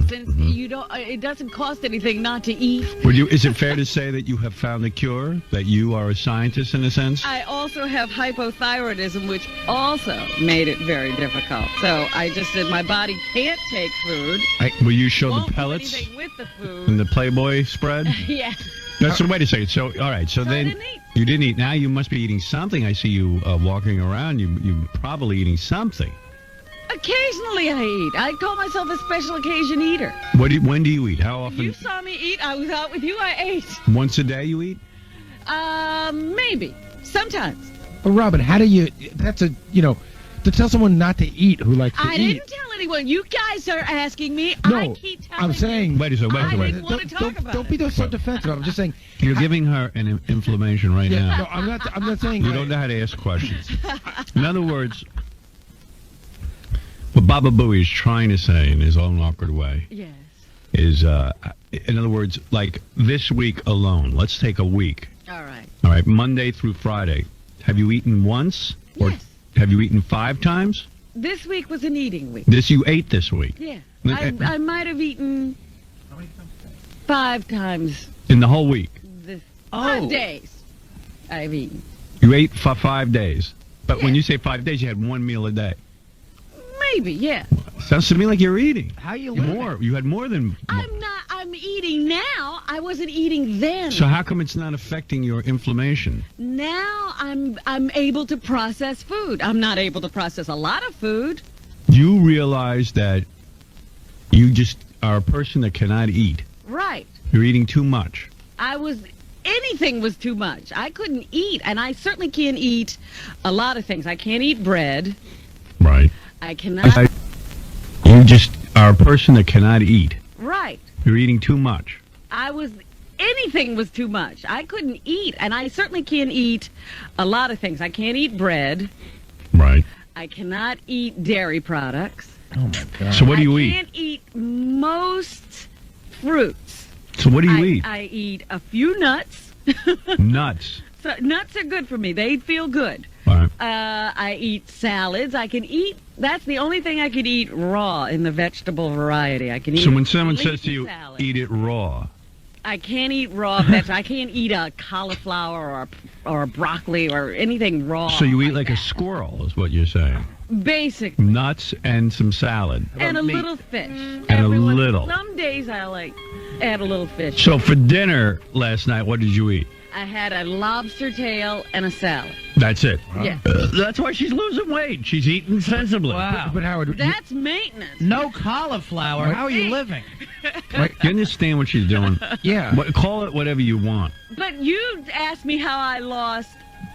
since you don't, it doesn't cost anything not to eat. Is it fair to say that you have found the cure? That you are a scientist in a sense? I also have hypothyroidism, which also made it very difficult. So I just said my body can't take food. Will you show Won't the pellets do anything with the food. in the Playboy spread? Yeah. So wait a second. So all right. So then didn't eat. you didn't eat. Now you must be eating something. I see you walking around. You're probably eating something. Occasionally I eat. I call myself a special occasion eater. When do you eat? How often? You saw me eat. I was out with you. I ate. Once a day you eat? Maybe. Sometimes. But Robin, how do you? That's to tell someone not to eat who likes to eat. I didn't tell anyone. You guys are asking me. No, I keep telling I'm saying. Wait a second. I didn't want to talk about Don't be so defensive. I'm just saying. You're giving her an inflammation right now. No, I'm not. I'm not saying. You don't know how to ask questions. In other words, what Baba Booey is trying to say in his own awkward way is, in other words, like this week alone. Let's take a week. All right. All right, Monday through Friday. Have you eaten once? Or Yes. have you eaten 5 times? This week was an eating week. You ate this week? Yeah. I might have eaten 5 times In the whole week? this 5 days I've eaten. You ate for 5 days. But when Yeah. you say 5 days, you had 1 meal a day. Maybe, yeah. Sounds to me like you're eating. How you living? More. You had more than... I'm eating now. I wasn't eating then. So how come it's not affecting your inflammation? Now I'm able to process food. I'm not able to process a lot of food. You realize that you just are a person that cannot eat. Right. You're eating too much. Anything was too much. I couldn't eat, and I certainly can't eat a lot of things. I can't eat bread. Right. I cannot. You just are a person that cannot eat. Right. You're eating too much. Anything was too much. I couldn't eat, and I certainly can't eat a lot of things. I can't eat bread. Right. I cannot eat dairy products. Oh my God. So what do you I eat? can't eat most fruits. So what do you eat? I eat a few nuts. Nuts. So nuts are good for me. They feel good. All right. I eat salads. I can eat. That's the only thing I could eat raw in the vegetable variety. I can eat. So when someone says to leafy you, salad. eat it raw, I can't eat raw vegetables. I can't eat a cauliflower or a broccoli or anything raw. so you eat like a that. squirrel, is what you're saying. Basically. Nuts and some salad. And a little fish. And a little. Some days I add a little fish. So for dinner last night, what did you eat? I had a lobster tail and a salad. That's it. Yeah. That's why she's losing weight. She's eating sensibly. Wow. But Howard, That's maintenance. No cauliflower. How are you living? You understand what she's doing? yeah. Call it whatever you want. But you asked me how I lost.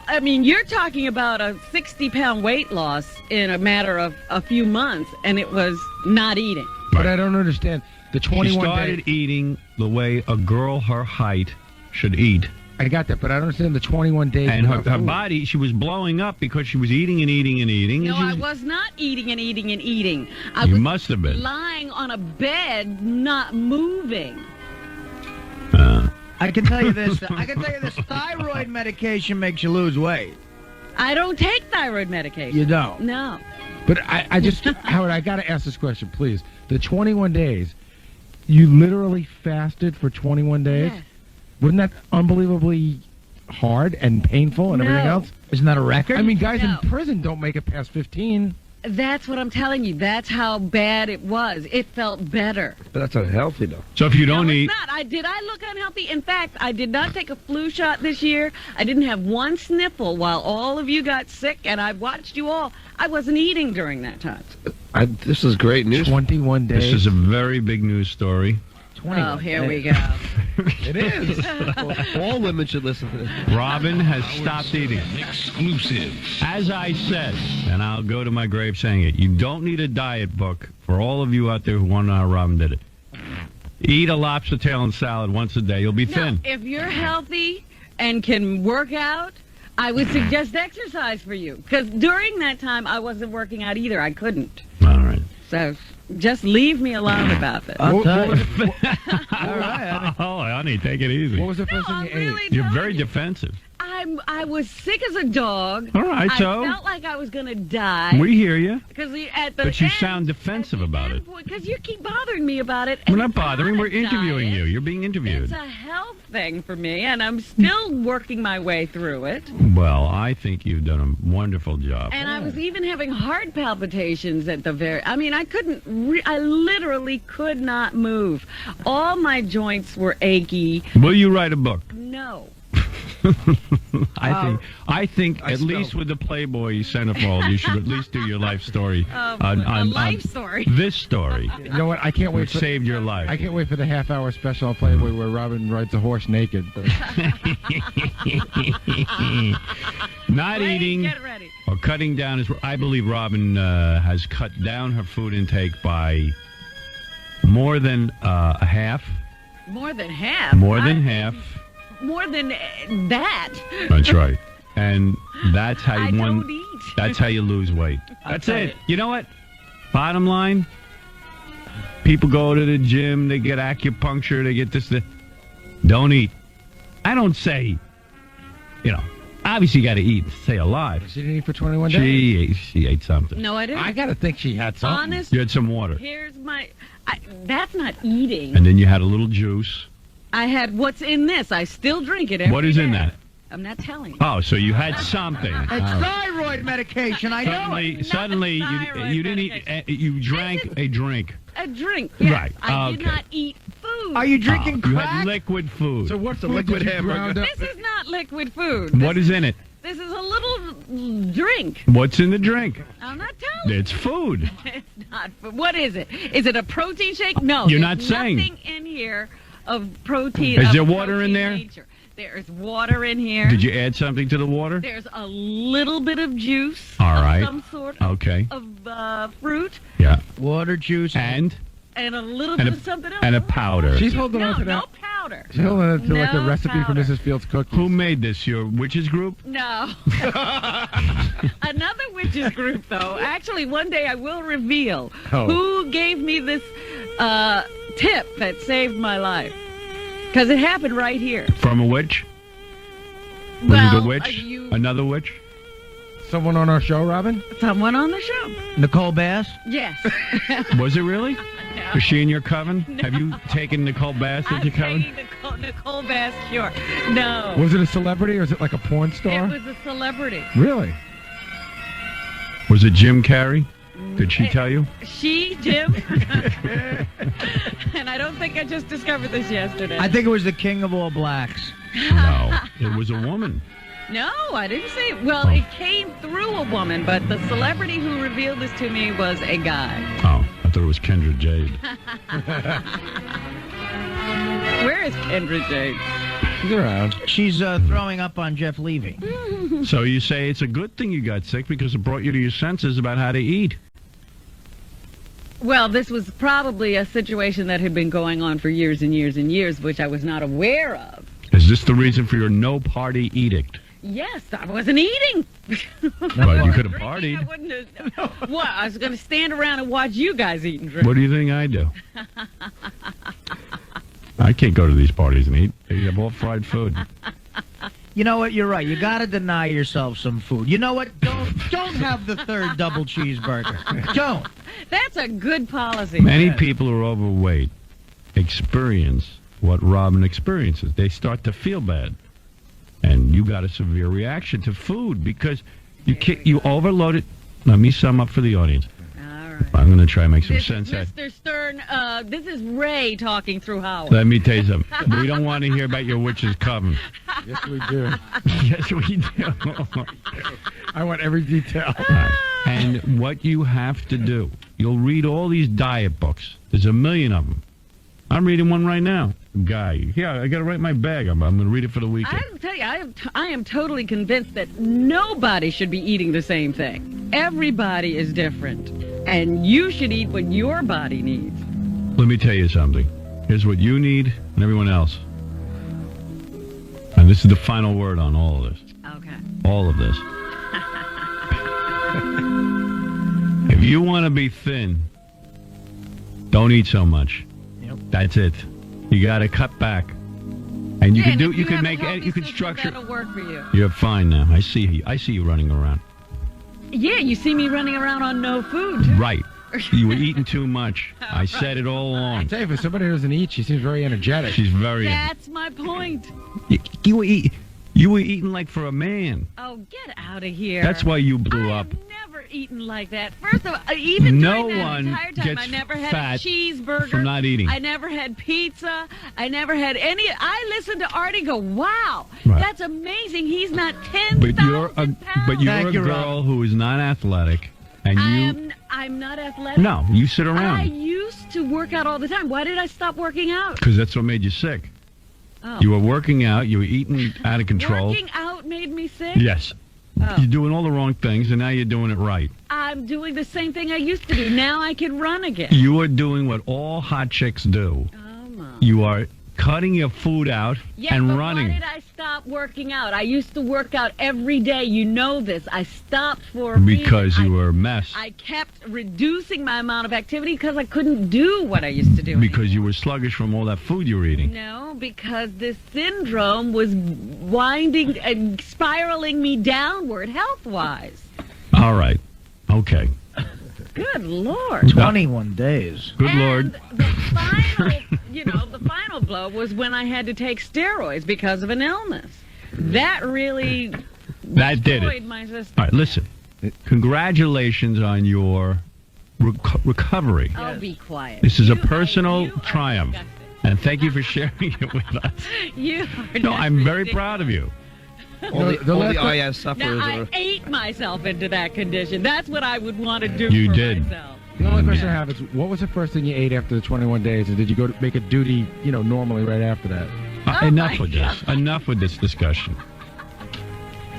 I mean, you're talking about a 60-pound weight loss in a matter of a few months, and it was not eating. But I don't understand the 21 She started eating the way a girl her height should eat. I got that, but I don't understand the 21 days. And her without food. body, she was blowing up because she was eating and eating and eating. No, and I was not eating and eating and eating. I You was must have been. lying on a bed, not moving. I can tell you this. This thyroid medication makes you lose weight. I don't take thyroid medication. You don't. No. But I just, Howard, I got to ask this question, please. The 21 days, you literally fasted for 21 days? Yes. Wasn't that unbelievably hard and painful and everything No. else? Isn't that a record? I mean, guys No. in prison don't make it past 15. That's what I'm telling you. That's how bad it was. It felt better. But that's unhealthy, though. So if you don't No, eat, it's not. Did I look unhealthy? In fact, I did not take a flu shot this year. I didn't have one sniffle while all of you got sick, and I watched you all. I wasn't eating during that time. This is great news. 21 days. this is a very big news story. 21 Oh, here we days. go. It is. All women should listen to this. Robin has stopped eating. Exclusive. As I said, and I'll go to my grave saying it, you don't need a diet book for all of you out there who want to know how Robin did it. Eat a lobster tail and salad once a day. You'll be No, thin. if you're healthy and can work out, I would suggest exercise for you. Because during that time, I wasn't working out either. I couldn't. All right. So just leave me alone about this. I'll tell you. All right. Oh, honey, take it easy. What was the first No, thing I'm you ate? really You're telling very you. defensive. I I was sick as a dog. All right, so I felt like I was going to die. we hear you. Because at the But you end- sound defensive about it. Because you keep bothering me about it. We're and not it's bothering. not We're a interviewing diet. you. You're being interviewed. It's a health thing for me, and I'm still working my way through it. Well, I think you've done a wonderful job. And I was even having heart palpitations at the very... I mean, I couldn't... I literally could not move. All my joints were achy. Will you write a book? No. I think at least with the Playboy centerfold, you should at least do your life story. A life story. This story, You know what? I can't wait which for saved your life. I can't wait for the half-hour special on Playboy where Robin rides a horse naked. Not Wait, eating Get ready. or cutting down is. I believe Robin has cut down her food intake by more than a half. More than half. More than half. More than that. That's right. And that's how I you don't eat. That's how you lose weight. That's tell it. you. You know what? Bottom line, people go to the gym, they get acupuncture, they get this. Don't eat. I don't say, obviously you got to eat to stay alive. She didn't eat for 21 days. She ate something. No, I didn't. I got to think she had something. Honest, You had some water. here's my... that's not eating. And then you had a little juice. I had what's in this. I still drink it every What is in day. that? I'm not telling you. Oh, so you had something. It's thyroid medication. I know it. Suddenly, thyroid you didn't medication. eat. You drank a drink. A drink, yes. Right, I did okay. not eat food. Are you drinking You crack? had liquid food. So what's the liquid liquid hamburger. ground up? This is not liquid food. What is in it? This is a little drink. What's in the drink? I'm not telling you. It's food. It's not. But what is it? Is it a protein shake? No. You're there's not saying. Nothing in here of protein. Is of there water in protein there? nature. There's water in here. Did you add something to the water? There's a little bit of juice. All of right. Some sort Okay. of fruit Yeah. Water, juice, And and a little And bit a- of something else. and a powder. She's holding no, on to no that. powder. She's holding on to like the No recipe for powder. Mrs. Fields' cookies. Who made this? Your witches group? No. Another witches group, though. Actually, one day I will reveal Oh. who gave me this tip that saved my life. Because it happened right here. From a witch? Was Well, it a witch? Another witch? Someone on our show, Robin? someone on the show. Nicole Bass. Yes. Was it really? No. Is she in your coven? Have you taken Nicole Bass I'm into your coven? taking Nicole Bass Cure. No. Was it a celebrity or is it like a porn star? It was a celebrity. Really? Was it Jim Carrey? Did she tell you? She, Jim. And I don't think I just discovered this yesterday. I think it was the king of all blacks. No. It was a woman. No, I didn't say it. Well, it came through a woman, but the celebrity who revealed this to me was a guy. Oh, I thought it was Kendra Jade. Where is Kendra Jade? She's around. She's throwing up on Jeff Levy. So you say it's a good thing you got sick because it brought you to your senses about how to eat. Well, this was probably a situation that had been going on for years and years and years, which I was not aware of. Is this the reason for your no party edict? Yes, I wasn't eating. Well, you could have Drinking, I partied. wouldn't have. What? I was going to stand around and watch you guys eat and drink. What do you think I do? I can't go to these parties and eat. They have all fried food. You know what? You're right. You got to deny yourself some food. You know what? Don't have the third double cheeseburger. Don't. That's a good policy. Many people who are overweight experience what Robin experiences. They start to feel bad. And you got a severe reaction to food because you overload it. Let me sum up for the audience. All right. I'm going to try and make some This sense. is Mr. Stern. This is Ray talking through Howard. Let me tell you something. We don't want to hear about your witch's coven. Yes, we do. Yes, we do. I want every detail. And what you have to do, you'll read all these diet books. There's a million of them. I'm reading one right now. Guy. Yeah, I got to write my bag. I'm going to read it for the weekend. I'll tell you, I am totally convinced that nobody should be eating the same thing. Everybody is different. And you should eat what your body needs. Let me tell you something. Here's what you need and everyone else. And this is the final word on all of this. Okay. All of this. If you want to be thin, don't eat so much. Yep. That's it. You got to cut back. And you Yeah, can do. and if You can have a make. healthy You can system, structure. That'll work for you. You're fine now. I see. I see you running around. Yeah, you see me running around on no food. Too. Right. You were eating too much. I said it all along. Tell you, for somebody who doesn't eat, she seems very energetic. She's very. That's my point. You were eating. You were eating like for a man. Oh, get out of here. That's why you blew up. I've never eaten like that. First of all, even No during that one entire time, gets I never had fat a cheeseburger. from not eating. I never had pizza. I never had any. I listened to Artie go, wow, Right. that's amazing. He's not 10,000 But you're a pounds. Thank you, girl who is not athletic, and you. I'm not athletic. No, you sit I around used to work out all the time. Why did I stop working out? because that's what made you sick. Oh. You were working out. You were eating out of control. Working out made me sick? Yes. Oh. You're doing all the wrong things, and now you're doing it right. I'm doing the same thing I used to do. Now I can run again. You are doing what all hot chicks do. Oh, Mom. You are cutting your food out Yeah, and but running. why did I stop working out? I used to work out every day. You know this. I stopped for a reason. Because you were a mess. I kept reducing my amount of activity because I couldn't do what I used to do. Because you were sluggish from all that food you were eating. No, because this syndrome was winding and spiraling me downward health-wise. All right. Okay. Good Lord. 21 days. Good And Lord. the final, the final blow was when I had to take steroids because of an illness. That really That did destroyed it. my system. All right, listen. Congratulations on your recovery. I'll be quiet. This is a You personal are triumph. disgusting. And thank you for sharing it with us. You are No, I'm very ridiculous. proud of you. All the last time- IS sufferers Now, I are. ate myself into that condition. That's what I would want to do You for did. myself. The only question I have is, what was the first thing you ate after the 21 days, and did you go to make a duty, normally right after that? Oh, Enough my with this. Enough with this discussion.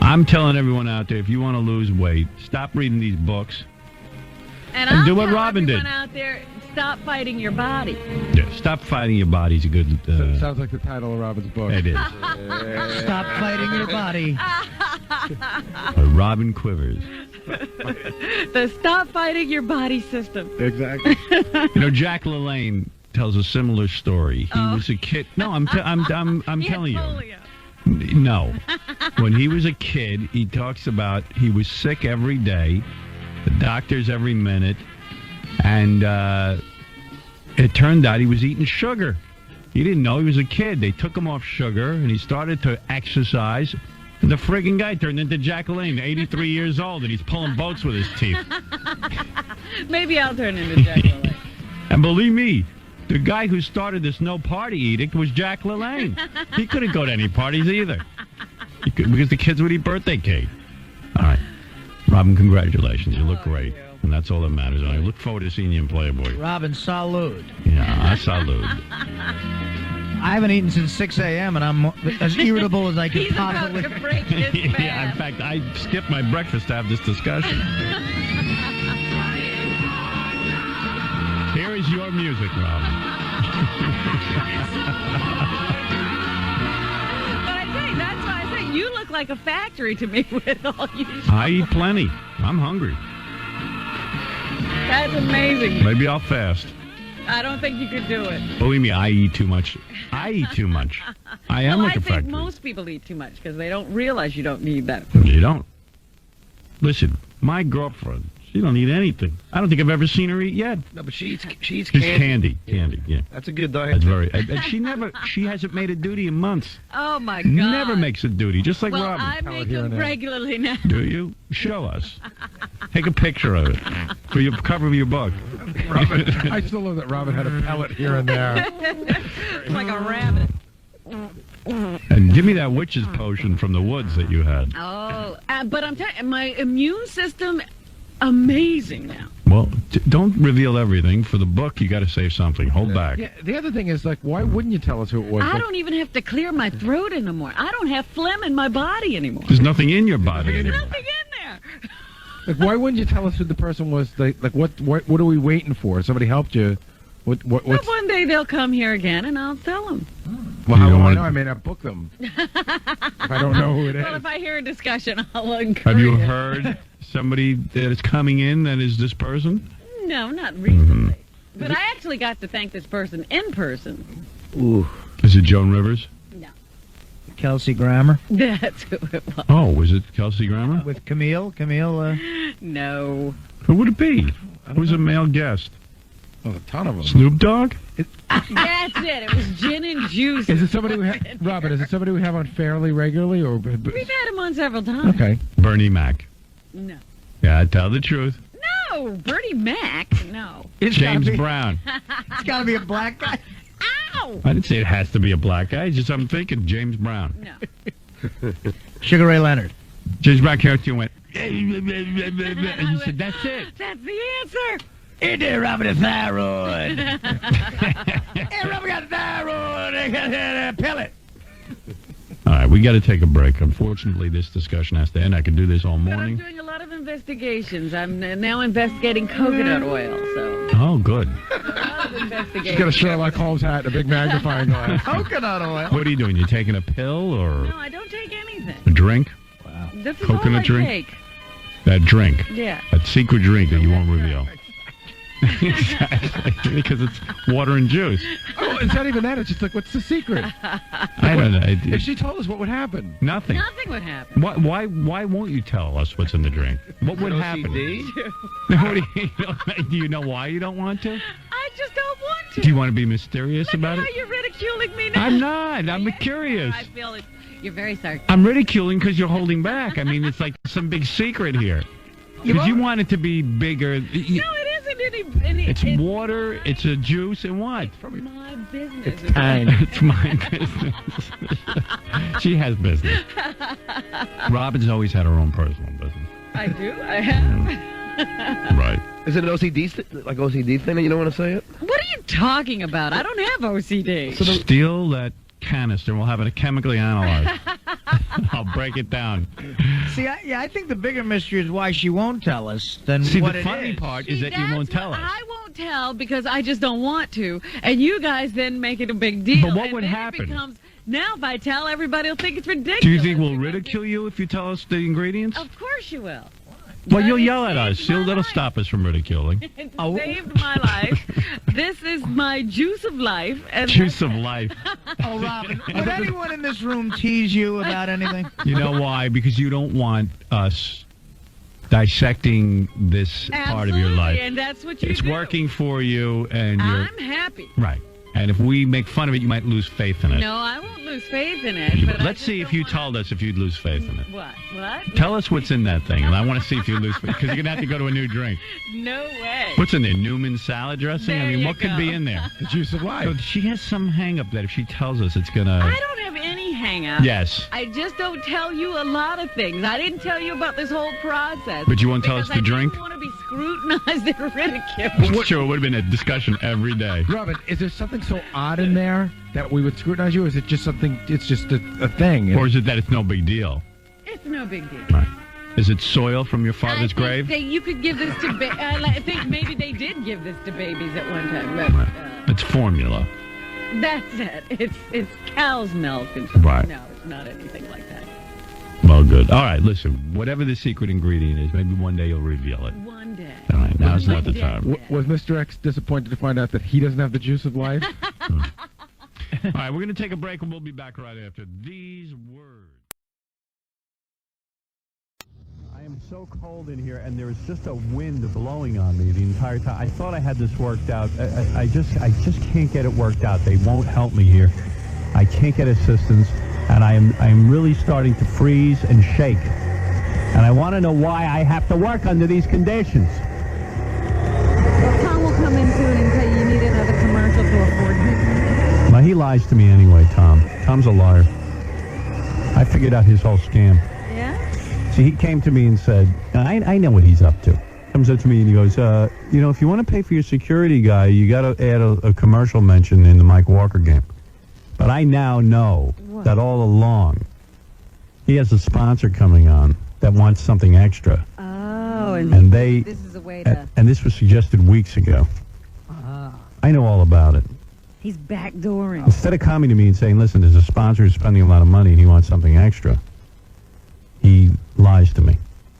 I'm telling everyone out there, if you want to lose weight, stop reading these books. And And I'll do what tell Robin did. everyone out there, stop fighting your body. Yeah, stop fighting your body's a good. Sounds like the title of Robin's book. It is. Stop fighting your body. Robin Quivers. The stop fighting your body system. Exactly. Jack LaLanne tells a similar story. He was a kid. No, I'm He telling had you. polio. No. When he was a kid, he talks about he was sick every day, the doctors every minute, and it turned out he was eating sugar. He didn't know he was a kid. They took him off sugar, and he started to exercise. And the friggin' guy turned into Jack LaLanne, 83 years old, and he's pulling boats with his teeth. Maybe I'll turn into Jack LaLanne. And believe me, the guy who started this no party edict was Jack LaLanne. He couldn't go to any parties either. Because the kids would eat birthday cake. All right. Robin, congratulations. You look great. And that's all that matters. I look forward to seeing you in Playboy. Robin, salud. Yeah, I salute. I haven't eaten since 6 a.m. and I'm as irritable as I could He's about possibly. to break his Yeah, in fact, I skipped my breakfast to have this discussion. Here is your music, Robin. But I tell you, that's why I say you look like a factory to me with all you. I eat plenty. I'm hungry. That's amazing. Maybe I'll fast. I don't think you could do it. Believe me, I eat too much. I eat too much. I am Well, like I a think factory. most people eat too much because they don't realize you don't need that. You don't. Listen, my girlfriend, she don't eat anything. I don't think I've ever seen her eat yet. No, but she eats Just candy. candy, yeah. That's a good diet. That's very. And she hasn't made a duty in months. Oh my God! Never makes a duty, just like Well, Robin. I make here them and there. regularly now. Do you? Show us. Take a picture of it for your cover of your book. Robin, I still love that Robin had a pellet here and there. Like a rabbit. And give me that witch's potion from the woods that you had. Oh, but I'm telling you, my immune system, amazing now. Well, don't reveal everything. For the book, you got to save something. Hold back. Yeah, the other thing is, why wouldn't you tell us who it was? I don't even have to clear my throat anymore. I don't have phlegm in my body anymore. There's nothing in your body There's anymore. nothing in there. Why wouldn't you tell us who the person was? What are we waiting for? Somebody helped you. But one day they'll come here again, and I'll tell them. Well, You how don't do I want- know? I may not book them. If I don't know who it is. Well, if I hear a discussion, I'll encourage Have you it. heard somebody that is coming in that is this person? No, not recently. But I actually got to thank this person in person. Ooh. Is it Joan Rivers? No. 𝗦𝗵cie𝘄. That's who it was. Oh, was it 𝗦𝗵cie Grammer? With Camille. No. Who would it be? Who's a male guest? Oh, a ton of them. Snoop Dogg? That's it. It was gin and juice. Is it somebody Robin, is it somebody we have on fairly regularly? Or We've had him on several times. Okay. Bernie Mac. No. Yeah, tell the truth. No, Bernie Mac. No. James Brown. It's got to be a black guy. Ow! I didn't say it has to be a black guy. It's just I'm thinking James Brown. No. Sugar Ray Leonard. James Brown came up to you and went, and you said, that's it. That's the answer. Hey there, Robin, the thyroid. Hey, Robin got thyroid. I got a pellet. All right, we got to take a break. Unfortunately, this discussion has to end. I could do this all But I'm morning. doing a lot of investigations. I'm now investigating coconut oil, so Oh, good. a lot of investigations. She's got a Sherlock Holmes hat and a big magnifying glass. Coconut oil. What are you doing? You taking a pill or No, I don't take anything. a drink? This is Coconut all I drink? take. That drink. Yeah. That secret drink that you won't reveal. Exactly. Because it's water and juice. Oh, it's not even that. It's just like, what's the secret? I don't know. If she told us, what would happen? Nothing. Nothing would happen. Why won't you tell us what's in the drink? What would happen? OCD? Do you know why you don't want to? I just don't want to. Do you want to be mysterious Look about at it? how you're ridiculing me now. I'm not. I'm Yes, curious. I feel it. You're very sarcastic. I'm ridiculing because you're holding back. I mean, it's like some big secret here. Because you want it to be bigger. No, it isn't any. It's water, it's a juice, and what? My business. It's time. It's my business. She has business. Robin's always had her own personal business. I do. I have. Right. Is it an like OCD thing that you don't want to say it? What are you talking about? I don't have OCD. Steal that canister and we'll have it chemically analyzed. I'll break it down. See, I think the bigger mystery is why she won't tell us than See, what the it funny is. part is that you won't tell us. I won't tell because I just don't want to. And you guys then make it a big deal. But what and would then happen? It becomes, now if I tell, everybody will think it's ridiculous. Do you think we'll ridicule you if you tell us the ingredients? Of course you will. Well, you'll But it yell at us. saved my That'll life. stop us from ridiculing. It saved my life. This is my juice of life. And Juice of life. Oh, Robin, would anyone in this room tease you about anything? You know why? Because you don't want us dissecting this part of your Absolutely, life. and that's what you It's do. working for you, and you're I'm happy. right. And if we make fun of it, you might lose faith in it. No, I won't lose faith in it. But Let's see if you told us if you'd lose faith in it. What? What? Tell us what's in that thing, and I want to see if you lose faith, because you're going to have to go to a new drink. No way. What's in there? Newman salad dressing? I There mean, you what could go. be in there? The juice of So life. she has some hang-up that if she tells us, it's going to... I don't have any hang-up. Yes. I just don't tell you a lot of things. I didn't tell you about this whole process. But you won't tell us because the drink? I didn't want to be scrutinized and ridiculed. It's true. It would have been a discussion every day. Robin, is there something so odd in there that we would scrutinize you? Or is it just something, it's just a thing? Or is it that it's no big deal? It's no big deal. Right. Is it soil from your I father's think grave? you could give this to I think maybe they did give this to babies at one time. But, It's formula. that's it. It's cow's milk. And Right. No, it's not anything like that. Well, good. All right, listen. Whatever the secret ingredient is, maybe one day you'll reveal it. One day. All right, now's not the One day. time. Was Mr. X disappointed to find out that he doesn't have the juice of life? All right, we're going to take a break, and we'll be back right after these words. I am so cold in here, and there is just a wind blowing on me the entire time. I thought I had this worked out. I just can't get it worked out. They won't help me here. I can't get assistance, and I am really starting to freeze and shake. And I want to know why I have to work under these conditions. Well, Tom will come in soon and tell you need another commercial to afford his. Well, he lies to me anyway, Tom. Tom's a liar. I figured out his whole scam. Yeah? See, he came to me and said, I know what he's up to. Comes up to me and he goes, if you want to pay for your security guy, you got to add a commercial mention in the Mike Walker game. But I now know that all along, he has a sponsor coming on that wants something extra. Oh, And they, this is a way to... and this was suggested weeks ago. I know all about it. He's backdooring. Instead of coming to me and saying, listen, there's a sponsor who's spending a lot of money and he wants something extra, he lies to me.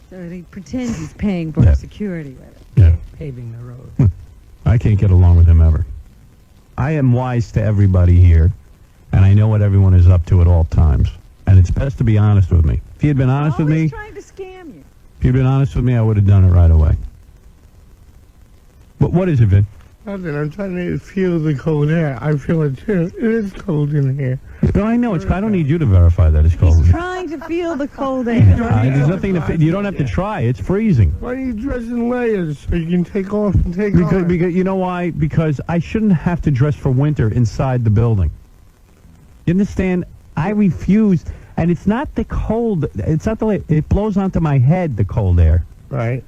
So he pretends he's paying for Yeah. security with it. Yeah. Paving the road. I can't get along with him ever. I am wise to everybody here, and I know what everyone is up to at all times. And it's best to be honest with me. If he had been honest with me, Always trying to scam you. if he'd been honest with me, I would have done it right away. But what is it, Vin? Nothing. I'm trying to feel the cold air. I feel it too. It is cold in here. No, I know. I don't need you to verify that it's cold. He's trying to feel the cold air. There's nothing to. You don't have to try. It's freezing. Why are you dressed in layers so you can take off and take on? Because you know why? Because I shouldn't have to dress for winter inside the building. You understand? I refuse. And it's not the cold. It's not the. It blows onto my head, the cold air. Right.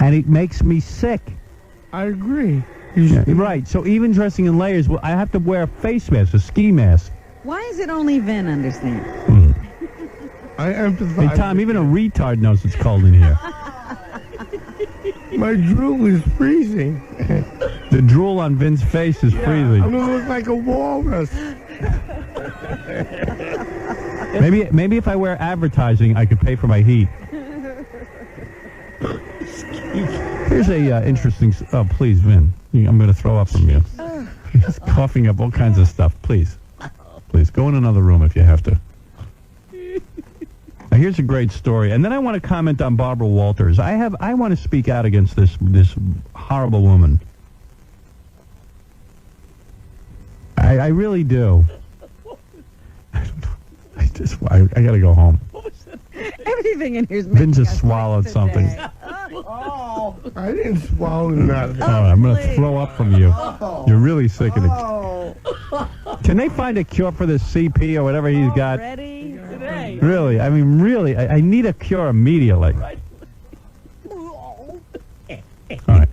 And it makes me sick. I agree. Yeah, right. So even dressing in layers, I have to wear a face mask, a ski mask. Why is it only Vin understand? I empathize. Hey, Tom, even a retard knows it's cold in here. My drool is freezing. The drool on Vin's face is freezing. I'm gonna look like a walrus. Maybe if I wear advertising, I could pay for my heat. Here's a interesting. Oh, please, Vin. I'm going to throw up from you. He's coughing up all kinds of stuff. Please, go in another room if you have to. Now, here's a great story, and then I want to comment on Barbara Walters. I want to speak out against this horrible woman. I really do. I got to go home. Everything in here's Vin just swallowed something. I didn't swallow nothing. Oh, I'm going to throw up from you. You're really sick of it. Can they find a cure for this CP or whatever he's got? Ready today. Really? I mean, really, I need a cure immediately. All right.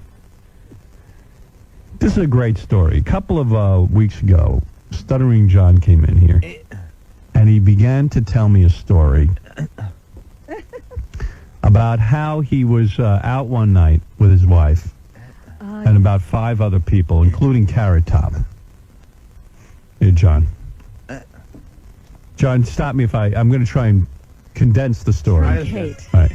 This is a great story. A couple of weeks ago, Stuttering John came in here, and he began to tell me a story about how he was out one night with his wife and about 5 other people, including Carrot Top. Here, John. John, stop me if I'm going to try and condense the story. Kate. All right.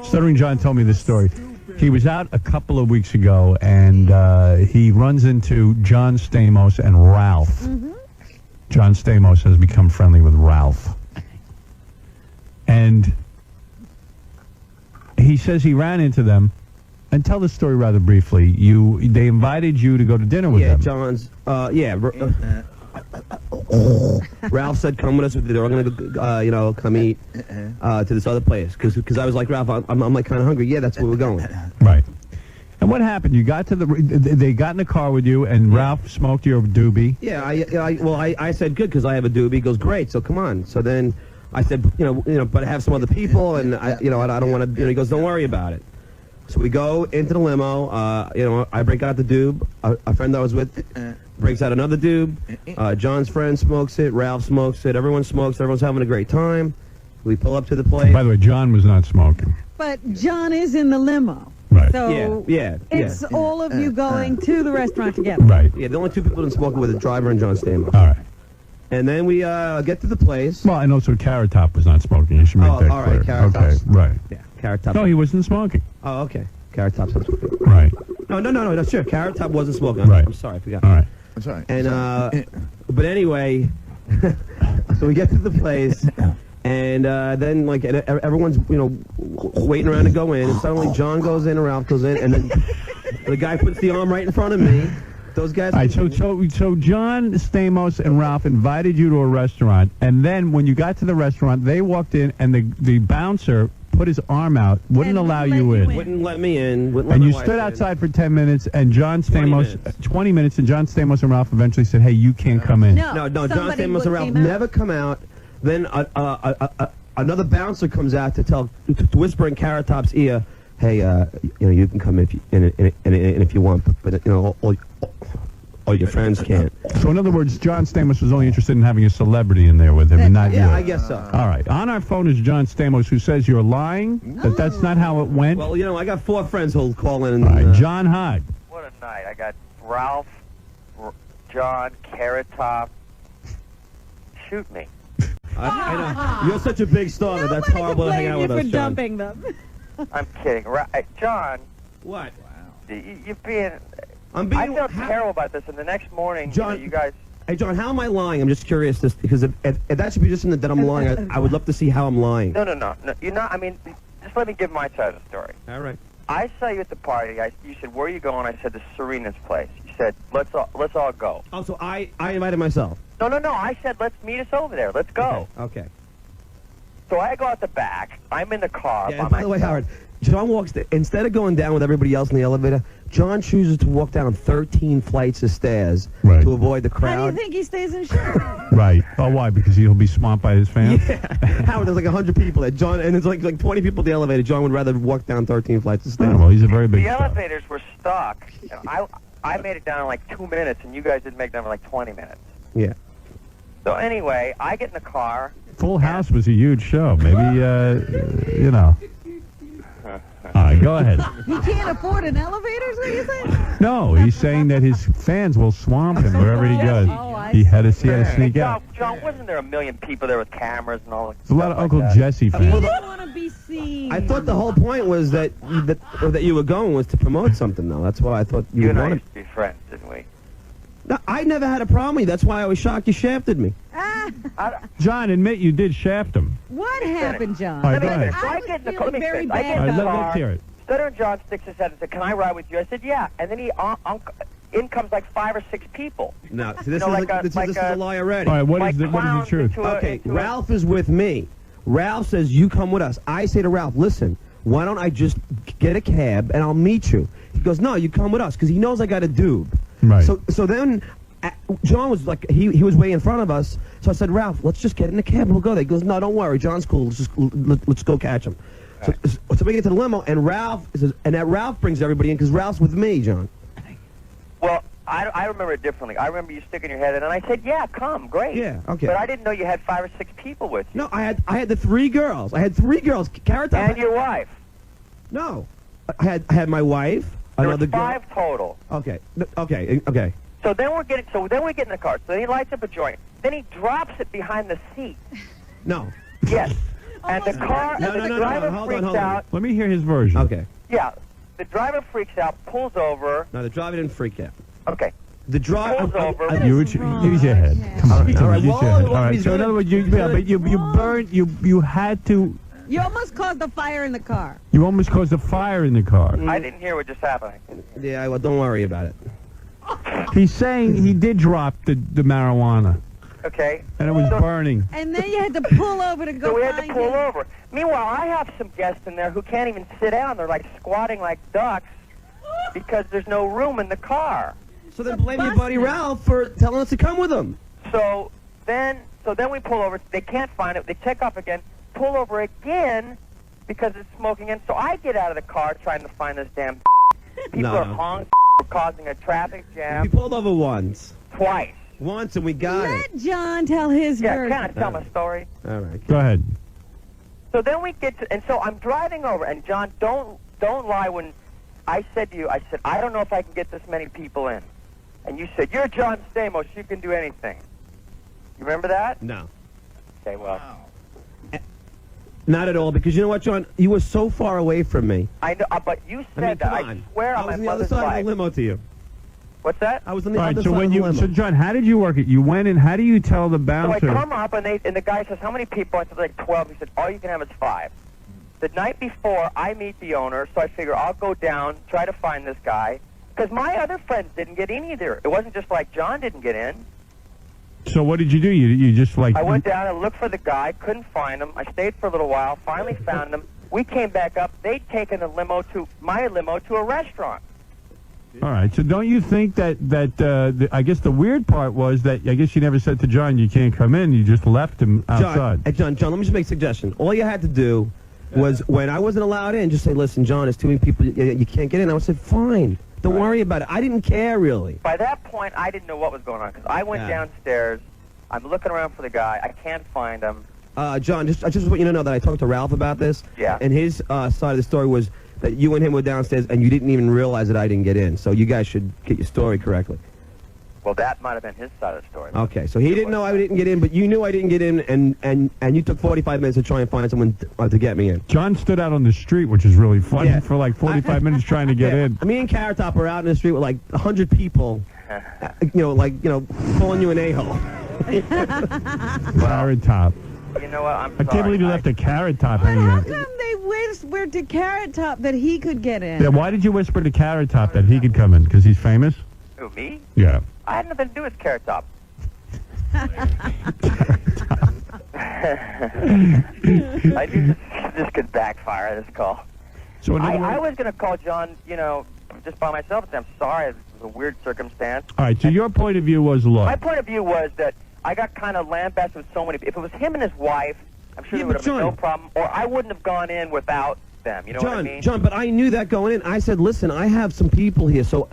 Stuttering John told me this story. He was out a couple of weeks ago, and he runs into John Stamos and Ralph. Mm-hmm. John Stamos has become friendly with Ralph. And he says he ran into them. And tell the story rather briefly. They invited you to go to dinner with them. John's. Ralph said, "Come with us. They're all gonna, come eat to this other place." Because I was like, "Ralph, I'm like kind of hungry." Yeah, that's where we're going. Right. And what happened? You got to they got in the car with you, and Ralph smoked your doobie. Yeah, I said good because I have a doobie. He goes, "Great, so come on." So then I said, but I have some other people, and I don't want to. He goes, "Don't worry about it." So we go into the limo. I break out the doob. A friend I was with breaks out another doob. John's friend smokes it. Ralph smokes it. Everyone smokes. Everyone's having a great time. We pull up to the place. By the way, John was not smoking. But John is in the limo. Right. So yeah. It's all of you going to the restaurant together. Right. Yeah, the only 2 people that didn't smoke were the driver and John Stamos. All right. And then we get to the place. Well, and also Carrot Top was not smoking. You should make that all right, clear. Carrot Okay, Top's- right. Yeah, Carrot Top. No, he wasn't smoking. Oh, okay. Carrot Top's not smoking. Right. No, that's true. Carrot Top wasn't smoking. Right. I'm sorry, I forgot. All right. That's all right. And but anyway, so we get to the place, and then like everyone's waiting around to go in, and suddenly John goes in and Ralph goes in, and then the guy puts the arm right in front of me. Those guys. All right, so John Stamos and Ralph invited you to a restaurant, and then when you got to the restaurant, they walked in, and the bouncer put his arm out, wouldn't allow you in. Wouldn't let me in. Wouldn't let And my you wife stood in. outside for 10 minutes, and John 20 Stamos, minutes. 20 minutes, and John Stamos and Ralph eventually said, "Hey, you can't come in." No, John Stamos and Ralph never come out. Then another bouncer comes out to whisper in Carrot Top's ear, "Hey, you can come if you want, but all your friends can't." So in other words, John Stamos was only interested in having a celebrity in there with him, and not you. Yeah, I guess so. All right. On our phone is John Stamos, who says you're lying, that that's not how it went. Well, I got 4 friends who'll call in. All right, John Hyde. What a night. I got Ralph, John, Carrot Top. Shoot me. I know. You're such a big star that that's horrible to hang out with us, for John. dumping them. I'm kidding. John, What? you're being... I'm being... I felt terrible about this, and the next morning, John- you guys Hey, John, how am I lying? I'm just curious, because if that should be just that I'm lying, I would love to see how I'm lying. No. You're not. I mean, just let me give my side of the story. All right. I saw you at the party. You said, "Where are you going?" I said, "To Serena's place." You said, "Let's all go." Oh, so I invited myself. No. I said, "Let's meet us over there. Let's go." Okay. So I go out the back. I'm in the car. Yeah, and by the way, Howard, John walks, instead of going down with everybody else in the elevator, John chooses to walk down 13 flights of stairs to avoid the crowd. How do you think he stays in shape? Right. Oh, why? Because he'll be swamped by his fans? Yeah. Howard, there's like 100 people there. John, and there's like 20 people in the elevator. John would rather walk down 13 flights of stairs. Oh, well, he's a very big The star. elevators were stuck. You know, I made it down in like 2 minutes, and you guys didn't make it down in like 20 minutes. Yeah. So anyway, I get in the car. Full House was a huge show. Maybe, you know. All right, go ahead. He can't afford an elevator, is what you saying? No, he's saying that his fans will swamp him wherever he goes. Oh, I He had to sneak out. John, wasn't there a million people there with cameras and all that? There's a lot of Uncle that? Jesse He fans. didn't want to be seen. I thought the whole point was that you were going was to promote something, though. That's why I thought You you and I wanted. used to be friends, didn't we? No, I never had a problem with you. That's why I was shocked you shafted me. John, admit you did shaft him. What happened, John? All right, go Let me ahead. finish. So I was get in the car. feeling Let me very finish. I get bad. in the Let's car. hear it. Stutter and John sticks his head and said, "Can I ride with you?" I said, "Yeah." And then in comes like 5 or 6 people. No, see, this You know, is like this a- is a lie already. All right, what Like is the clowns truth? into a- Okay, into a- Ralph is with me. Ralph says, you come with us. I say to Ralph, listen, why don't I just get a cab and I'll meet you? He goes, no, you come with us, because he knows I got a doob. Right. So then John was like, he was way in front of us. So I said, Ralph, let's just get in the cab and we'll go there. He goes, no, don't worry. John's cool. Let's go catch him. So we get to the limo, and Ralph brings everybody in because Ralph's with me, John. Well, I remember it differently. I remember you sticking your head in, and I said, "Yeah, come, great." Yeah, okay. But I didn't know you had 5 or 6 people with you. No, I had the 3 girls. I had 3 girls. Carrot Top. And your wife. No, I had my wife. There was Another girl. 5 total. Okay. Okay. So then we get in the car. So then he lights up a joint. Then he drops it behind the seat. No. Yes. And the car, No, and no, the no, driver hold on, freaks hold on. out. Let me hear his version. Okay. Yeah. The driver freaks out, pulls over. No, the driver didn't freak out. Okay. The driver. Pulls over. Use your head. Come on. All right, Use well, your head. well, All right. he's So in gonna- other words, you burned. You had to. You almost caused a fire in the car. You almost caused a fire in the car. I didn't hear what just happened. Yeah, well, don't worry about it. He's saying he did drop the marijuana, Okay. and it was So- burning. And then you had to pull over to go So we had find to pull him. over. Meanwhile, I have some guests in there who can't even sit down. They're like squatting like ducks because there's no room in the car. So then blame your buddy Ralph for telling us to come with him. So then we pull over. They can't find it. They check off again, pull over again because it's smoking in. So I get out of the car trying to find this damn. People No. are honking, causing a traffic We jam pulled over once. twice. Once, and we got it. Let John tell his Yeah, version. can I tell my story? All right. Go ahead. So then we get to, and so I'm driving over, and John, don't lie when I said to you, I said, I don't know if I can get this many people in. And you said, you're John Stamos, you can do anything. You remember that? No. Okay, well. Not at all, because you know what, John? You were so far away from me. I know, but you said I mean, that. come I on. swear I on was my on the other mother's side life. of the limo to you. What's that? I was on the All right. other So side when of the you, limo. so John, how did you work it? You went in. How do you tell the So I bouncer? come up, and the guy says, how many people? I said, like 12. He said, all you can have is 5. The night before, I meet the owner, so I figure I'll go down, try to find this guy. Because my other friends didn't get in either. It wasn't just like John didn't get in. So what did you do? You just like. I went down and looked for the guy, couldn't find him. I stayed for a little while, finally found him. We came back up. They'd taken my limo to a restaurant. All right. So don't you think that I guess the weird part was that I guess you never said to John you can't come in. You just left him outside. John, let me just make a suggestion. All you had to do was, when I wasn't allowed in, just say, listen, John, there's too many people, you can't get in. I would say, fine. Don't worry about it. I didn't care, really. By that point, I didn't know what was going on because I went downstairs. I'm looking around for the guy. I can't find him. John, I just want you to know that I talked to Ralph about this. Yeah. And his side of the story was that you and him were downstairs and you didn't even realize that I didn't get in. So you guys should get your story correctly. Well, that might have been his side of the story. Okay, so he didn't know I didn't get in, but you knew I didn't get in, and you took 45 minutes to try and find someone to get me in. John stood out on the street, which is really funny, Yeah. for like 45 minutes trying to get in. Me and Carrot Top were out in the street with like 100 people calling you an a-hole. Carrot Top. You know what? I'm I sorry. can't believe you left a Carrot Top But hanging how out. come they whispered to Carrot Top that he could get in? Yeah, why did you whisper to Carrot Top that he could come in? Because he's famous? Who, me? Yeah. I had nothing to do with Carrot Top. I knew this could backfire, this call. So in other I words, was going to call John, just by myself and say, I'm sorry, it was a weird circumstance. all right, so your point of view was, look, My point of view was that I got kind of lambasted with so many people. If it was him and his wife, I'm sure Yeah, there would but have been no John- problem, or I wouldn't have gone in without them. You know what I mean? John, but I knew that going in. I said, listen, I have some people here, so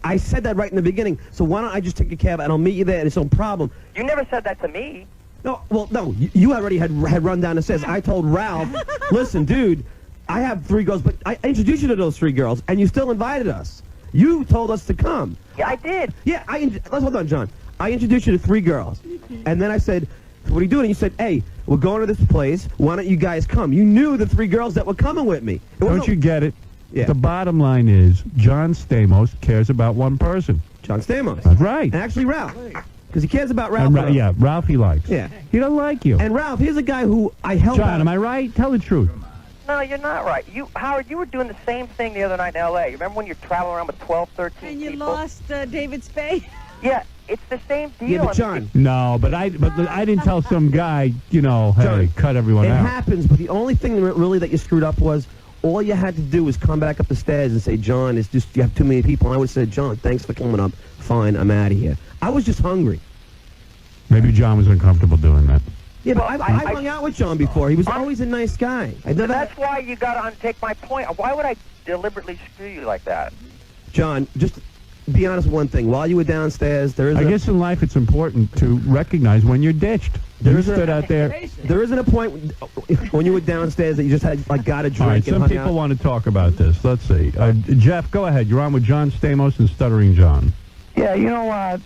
I said that right in the beginning. So why don't I just take a cab and I'll meet you there, and it's no problem. You never said that to me. No, well, no, you already had run down the stairs. I told Ralph, listen, dude, I have 3 girls, but I introduced you to those 3 girls, and you still invited us. You told us to come. Yeah, I did. Yeah, let's hold on, John. I introduced you to 3 girls, and then I said, what are you doing? And you said, hey, we're going to this place. Why don't you guys come? You knew the 3 girls that were coming with me. don't you get it? Yeah. The bottom line is John Stamos cares about one person. John Stamos. That's right. And actually Ralph. Because he cares about Ralph. And yeah, Ralph he likes. Yeah. He doesn't like you. And Ralph, here's a guy who I helped out. John, am I right? Tell the truth. No, you're not right. Howard, you were doing the same thing the other night in L.A. You remember when you're traveling around with 12, 13 And you people? lost David Spade. Yeah, it's the same deal. Yeah, but I mean, John, No, but I didn't tell some guy, hey, John, cut everyone it out. happens, but the only thing really that you screwed up was all you had to do was come back up the stairs and say, John, it's just you have too many people. And I would have said, John, thanks for coming up. Fine, I'm out of here. I was just hungry. Maybe John was uncomfortable doing that. Yeah, but Well, I I- hung out with John before. He was always a nice guy. I never, That's why you got to untake my point. Why would I deliberately screw you like that? John, just be honest with one thing. While you were downstairs, there is I guess in life it's important to recognize when you're ditched. There You isn't stood out there. there isn't a point when you were downstairs that you just had got a drink All right, and some hung people out. want to talk about this. Let's see. Jeff, go ahead. You're on with John Stamos and Stuttering John. Yeah,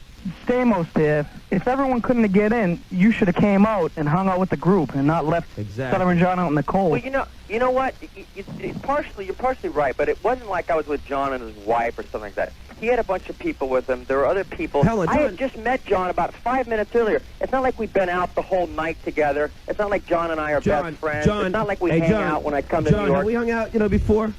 Stamos there, if everyone couldn't get in, you should have came out and hung out with the group and not left Exactly. Stuttering John out in the cold. Well, you know what? You're partially right, but it wasn't like I was with John and his wife or something like that. He had a bunch of people with him. There were other people. Helen, I had John- just met John about 5 minutes earlier. It's not like we've been out the whole night together. It's not like John and I are best friends. It's not like we hang out when I come to New John, York. have we hung out, before?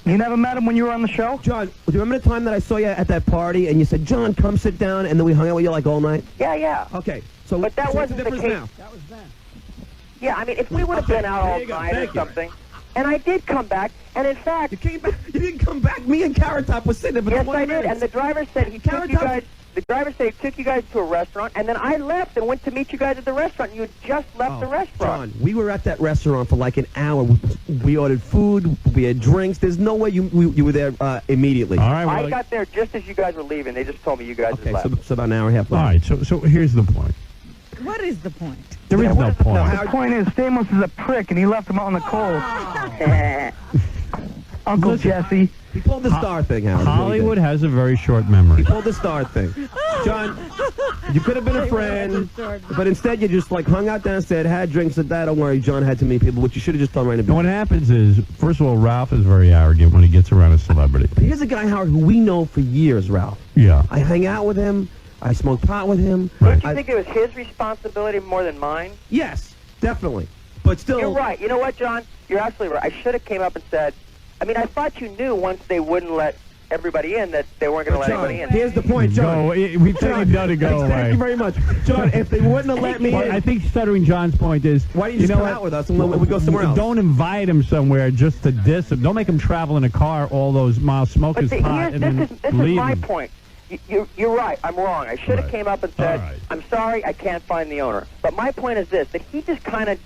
You never met him when you were on the show? John, do you remember the time that I saw you at that party and you said, John, come sit down, and then we hung out with you like all night? Yeah. Okay, so But that so what's wasn't the difference case. now? Yeah, I mean, if we would have been out all there you go. night or Thank you. something, and I did come back, and in fact, You came back. You didn't come back. Me and Carrot Top were sitting there for yes, 20 I did. minutes. And the driver said he took Carrot you Top- guys. The driver said he took you guys to a restaurant, and then I left and went to meet you guys at the restaurant. You had just left the restaurant. John, we were at that restaurant for like an hour. We ordered food. We had drinks. There's no way you were there immediately. All right. I Well, got there just as you guys were leaving. They just told me you guys Okay, had left. so about an hour and a half all later. right. So here's the point. What is the point? There is no point. The point is, Stamos is a prick, and he left him out in the cold. Uncle Jesse. He pulled the star thing, Howard. is what he Hollywood did. has a very short memory. He pulled the star thing. John, you could have been a friend, but instead you just like hung out downstairs, had drinks at that. Don't worry, John had too many people, which you should have just done right in the And what beginning. happens is, first of all, Ralph is very arrogant when he gets around a celebrity. But here's a guy, Howard, who we know for years, Ralph. Yeah. I hang out with him. I smoke pot with him. Right. Do you think it was his responsibility more than mine? Yes, definitely. But still, You're right. You know what, John? You're absolutely right. I should have came up and said, I mean, I thought you knew once they wouldn't let everybody in that they weren't going to let John, anybody in. here's the point, John. No, we tell you to go away. Thank you very much, John. If they wouldn't have let me Well, in, I think Stuttering John's point is, why don't you just know come what? out with us and we go somewhere else? Don't invite him somewhere just to diss him. Don't make him travel in a car all those miles, smoke But his pot, and then this is leave my him. point. You're right. I'm wrong. I should have Right. came up and said, All right. I'm sorry, I can't find the owner. But my point is this, that he just kind of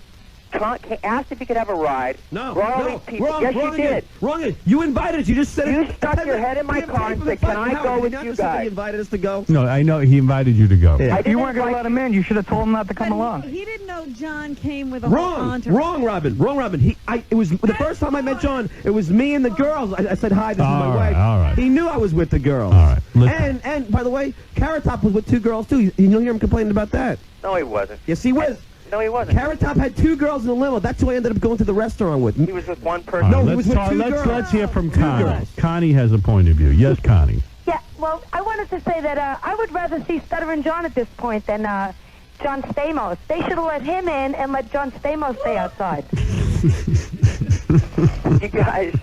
asked if he could have a ride. No, brought all no, these people. wrong, Yes, wrong you again. did. Wrong again. You invited us. You just said You it. stuck your head in my car and said, can I go with you guys? He invited us to go. No, I know he invited you to go. Yeah. I If you didn't weren't going to invite let him in, you should have told him not to come along. He didn't know John came with a whole Wrong, entourage. wrong, Robin. Wrong, Robin. It was the first time I met John. It was me and the girls. I said hi. This is my All right, wife. all right. He knew I was with the girls. All right, listen. And by the way, Carrot Top was with 2 girls too. You don't hear him complaining about that. No, he wasn't. Yes, he was. No, he wasn't. Carrot Top had 2 girls in the limo. That's who I ended up going to the restaurant with. He was with one All person. right, No, he was with 2 let's girls. hear from 2 Connie. girls. Connie has a point of view. Yes, Connie. Yeah, Well, I wanted to say that I would rather see Stuttering John at this point than John Stamos. They should have let him in and let John Stamos stay outside. You guys.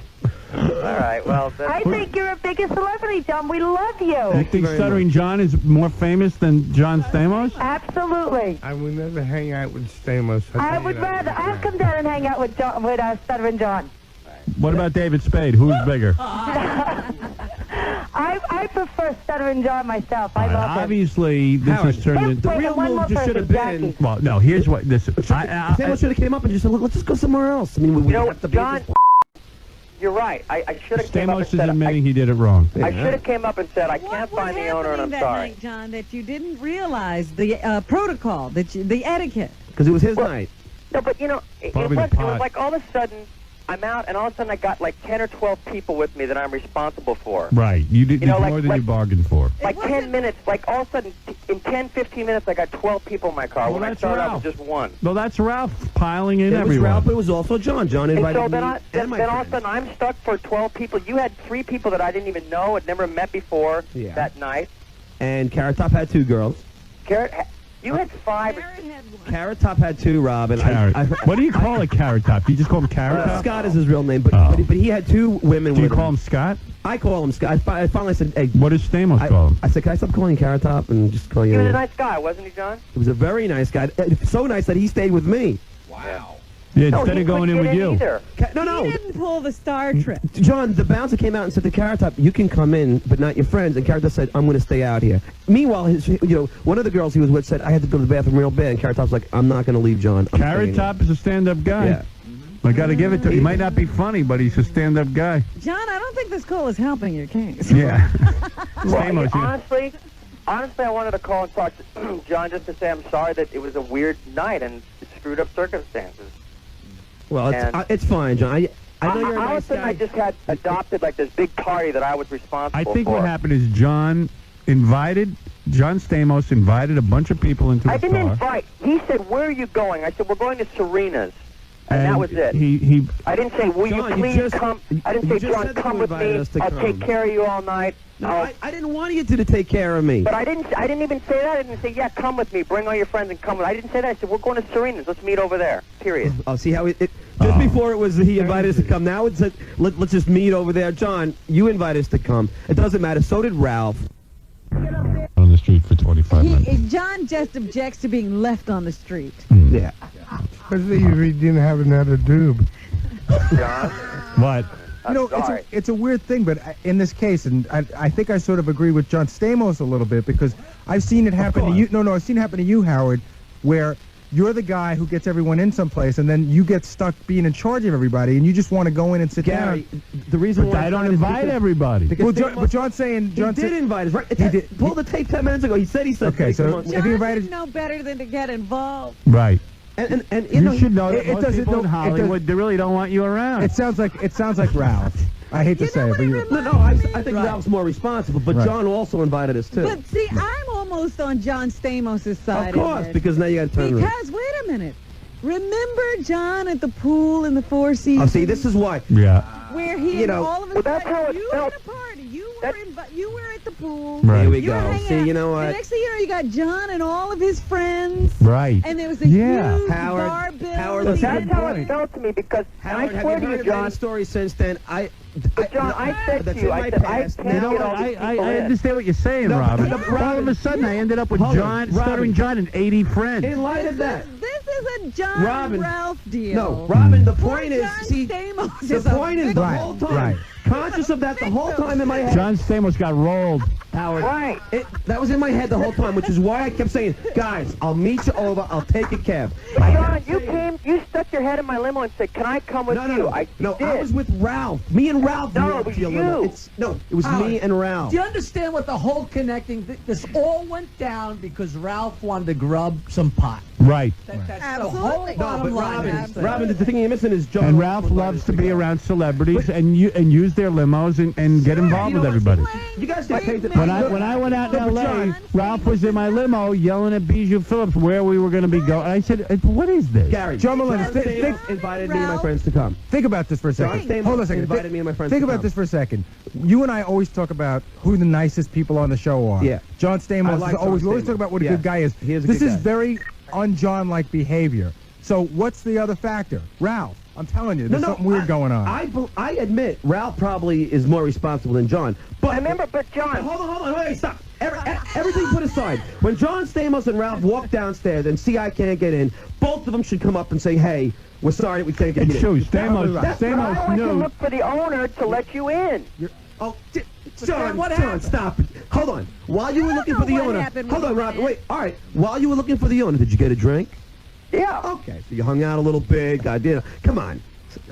All right, well... I think you're a bigger celebrity, John. We love you. You think Stuttering John is more famous than John Stamos? Absolutely. I would never hang out with Stamos. I would rather... I'll come down and hang out with Stuttering John. What about David Spade? Who's bigger? I prefer Stuttering John myself. I love him. Obviously, this has turned into... The real move just should have been... Well, no, here's what this... Stamos should have came up and just said, look, let's just go somewhere else. I mean, we have to be... John, you're right. I should have came up and Stamos is said... admitting he did it wrong. I should have came up and said, I can't find the owner and I'm that sorry. night, John, that you didn't realize the protocol, the etiquette? Because it was his night. No, but, you know, it was like all of a sudden... I'm out, and all of a sudden I got like 10 or 12 people with me that I'm responsible for. Right. You did more like, than you bargained for. Like 10 minutes, like all of a sudden, in 10, 15 minutes, I got 12 people in my car. Well, when I started out with just one. Well, that's Ralph piling in It was everyone. Ralph, but it was also John. John invited and so me then all of a sudden I'm stuck for 12 people. You had 3 people that I didn't even know, had never met before that night. And Carrot Top had 2 girls. You had 5. Carrot Top had 2, Rob. And What do you call a Carrot Top? Do you just call him Carrot Top? Scott is his real name, but he had 2 women. Do you call him Scott? I call him Scott. I finally said, hey. What does Stamos call him? I said, can I stop calling you Carrot Top and just call you... He was a nice guy, wasn't he, John? He was a very nice guy. So nice that he stayed with me. Wow. Yeah, instead of going in with you. No. He didn't pull the Star Trek. John, the bouncer came out and said to Carrot Top, you can come in, but not your friends. And Carrot Top said, I'm going to stay out here. Meanwhile, one of the girls he was with said, I had to go to the bathroom real bad. And Carrot Top's like, I'm not going to leave John. Carrot Top is a stand-up guy. Yeah. I got to give it to him. He might not be funny, but he's a stand-up guy. John, I don't think this call is helping your case. Yeah. Honestly, I wanted to call and talk to John just to say I'm sorry that it was a weird night and it screwed up circumstances. Well, it's fine, John. I know you're a all nice of a sudden guy. I just had adopted like this big party that I was responsible for. I think what happened is John Stamos invited a bunch of people into his car. I didn't invite. He said, where are you going? I said, we're going to Serena's. And that was it. I didn't say, will John, you please come? I didn't say, John, come with me. I'll take care of you all night. No, I didn't want you to take care of me. But I didn't even say that. I didn't say, yeah, come with me. Bring all your friends and come with. I didn't say that. I said, we're going to Serena's. Let's meet over there. Period. Oh, see how just before it was he invited us to come. Now it's let's just meet over there. John, you invited us to come. It doesn't matter. So did Ralph. On the street for 25 minutes. John just objects to being left on the street. Yeah. Especially if he didn't have another doob. John? What? You know, it's a weird thing, but in this case, and I think I sort of agree with John Stamos a little bit, because I've seen it happen to you. No, I've seen it happen to you, Howard, where you're the guy who gets everyone in someplace, and then you get stuck being in charge of everybody, and you just want to go in and sit down. The reason why I don't invite everybody. Because but John's saying... He did invite us, right? He did. Pull the tape 10 minutes ago. He said Okay, so if he invited... John know better than to get involved. Right. And you should know that it most doesn't people in know- Hollywood, they really don't want you around. It sounds like Ralph. I hate to say it, but you're... No, I think Ralph's more responsible, but John also invited us, too. But see, I'm almost on John Stamos' side. Of course, because now you got to turn around. Because, wait a minute. Remember John at the pool in the Four Seasons? Oh, see, this is why. Yeah. Where he and all of his that's how friends, it you felt. were at a party. You were at the pool. Right. Here we You were go. hanging See, out. you know The what? next thing you know, you got John and all of his friends. Right. And there was a Yeah. huge Howard, bar bill. Howard, That's listen, how it felt to me because, Howard, and I swear have you to heard you, of John, any story since then? John, I said that's to you, in I my said, I past. can't You know get what? all these I people in. understand what you're saying, No, Robin. no, Robin. All of a sudden, I ended up with Hold on, John, Robin. Stuttering John, and 80 friends. In light of that. This is a John Robin. Ralph deal. No, Robin, the Poor point is, John see, Stamos the is a point is the victim. whole time, Right. conscious of that the whole time in my head. John Stamos got rolled. Howard, Right. that was in my head the whole time, which is why I kept saying, guys, I'll meet you over, I'll take a cab. John, you stuck your head in my limo and said, can I come with you? I did. was with Ralph. Me and Ralph. No, were it up was to your you. limo. It was me and Ralph. Do you understand what the whole connecting? This all went down because Ralph wanted to grub some pot. Right. That's the whole Absolutely. bottom line. Robin, the thing you're missing is John. And Ralph loves to be around celebrities and use their limos and get involved with everybody. You guys get paid. When I went out in L.A., Ralph was in my limo yelling at 𝗛cie𝗄𝗿𝗍 where we were going to be going. I said, what is this? Gary, John Mulaney, invited me and my friends to come. Think about this for a second. Hold on a second. Invited me and my friends Think to about come. this for a second. You and I always talk about who the nicest people on the show are. Yeah. John Stamos like is always. John We always Stamos. talk about what a Yeah. good guy is. He is a This good is guy. very un-John-like behavior. So what's the other factor? Ralph, I'm telling you, there's something weird going on. I admit Ralph probably is more responsible than John. But remember, John. Hold on, wait, stop. Everything put aside. When John Stamos and Ralph walk downstairs and see I can't get in, both of them should come up and say, "Hey, we're sorry that we can't get in." It's true. I Stamos want to knew. look for the owner to let you in. John, stop it. Hold on. While you were looking for the owner, hold on, Rob. Wait, all right. While you were looking for the owner, did you get a drink? Yeah. Okay, so you hung out a little bit, got dinner. Come on.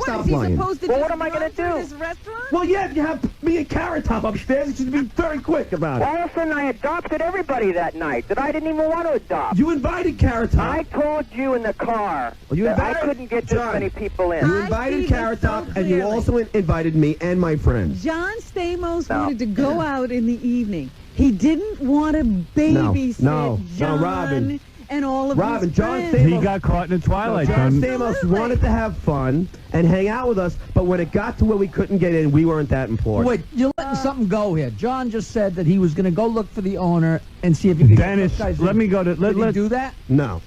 Stop lying. Well, what am I going to do? This restaurant? Well, yeah, you have me and Carrot Top upstairs. You should be very quick about it. All of a sudden, I adopted everybody that night that I didn't even want to adopt. You invited Carrot Top. I told you in the car Well, you that I invited- couldn't get this John, many people in. You invited Carrot Top, and you also invited me and my friends. John Stamos wanted to go out in the evening. He didn't want to babysit No, John Robin. and all of Robin, his John friends. Stamos. He got caught in the twilight John zone. Stamos wanted to have fun and hang out with us, but when it got to where we couldn't get in, we weren't that important. Wait, you're letting something go here. John just said that he was going to go look for the owner and see if he could Dennis, get those guys let in. me go to. Did he do that? No.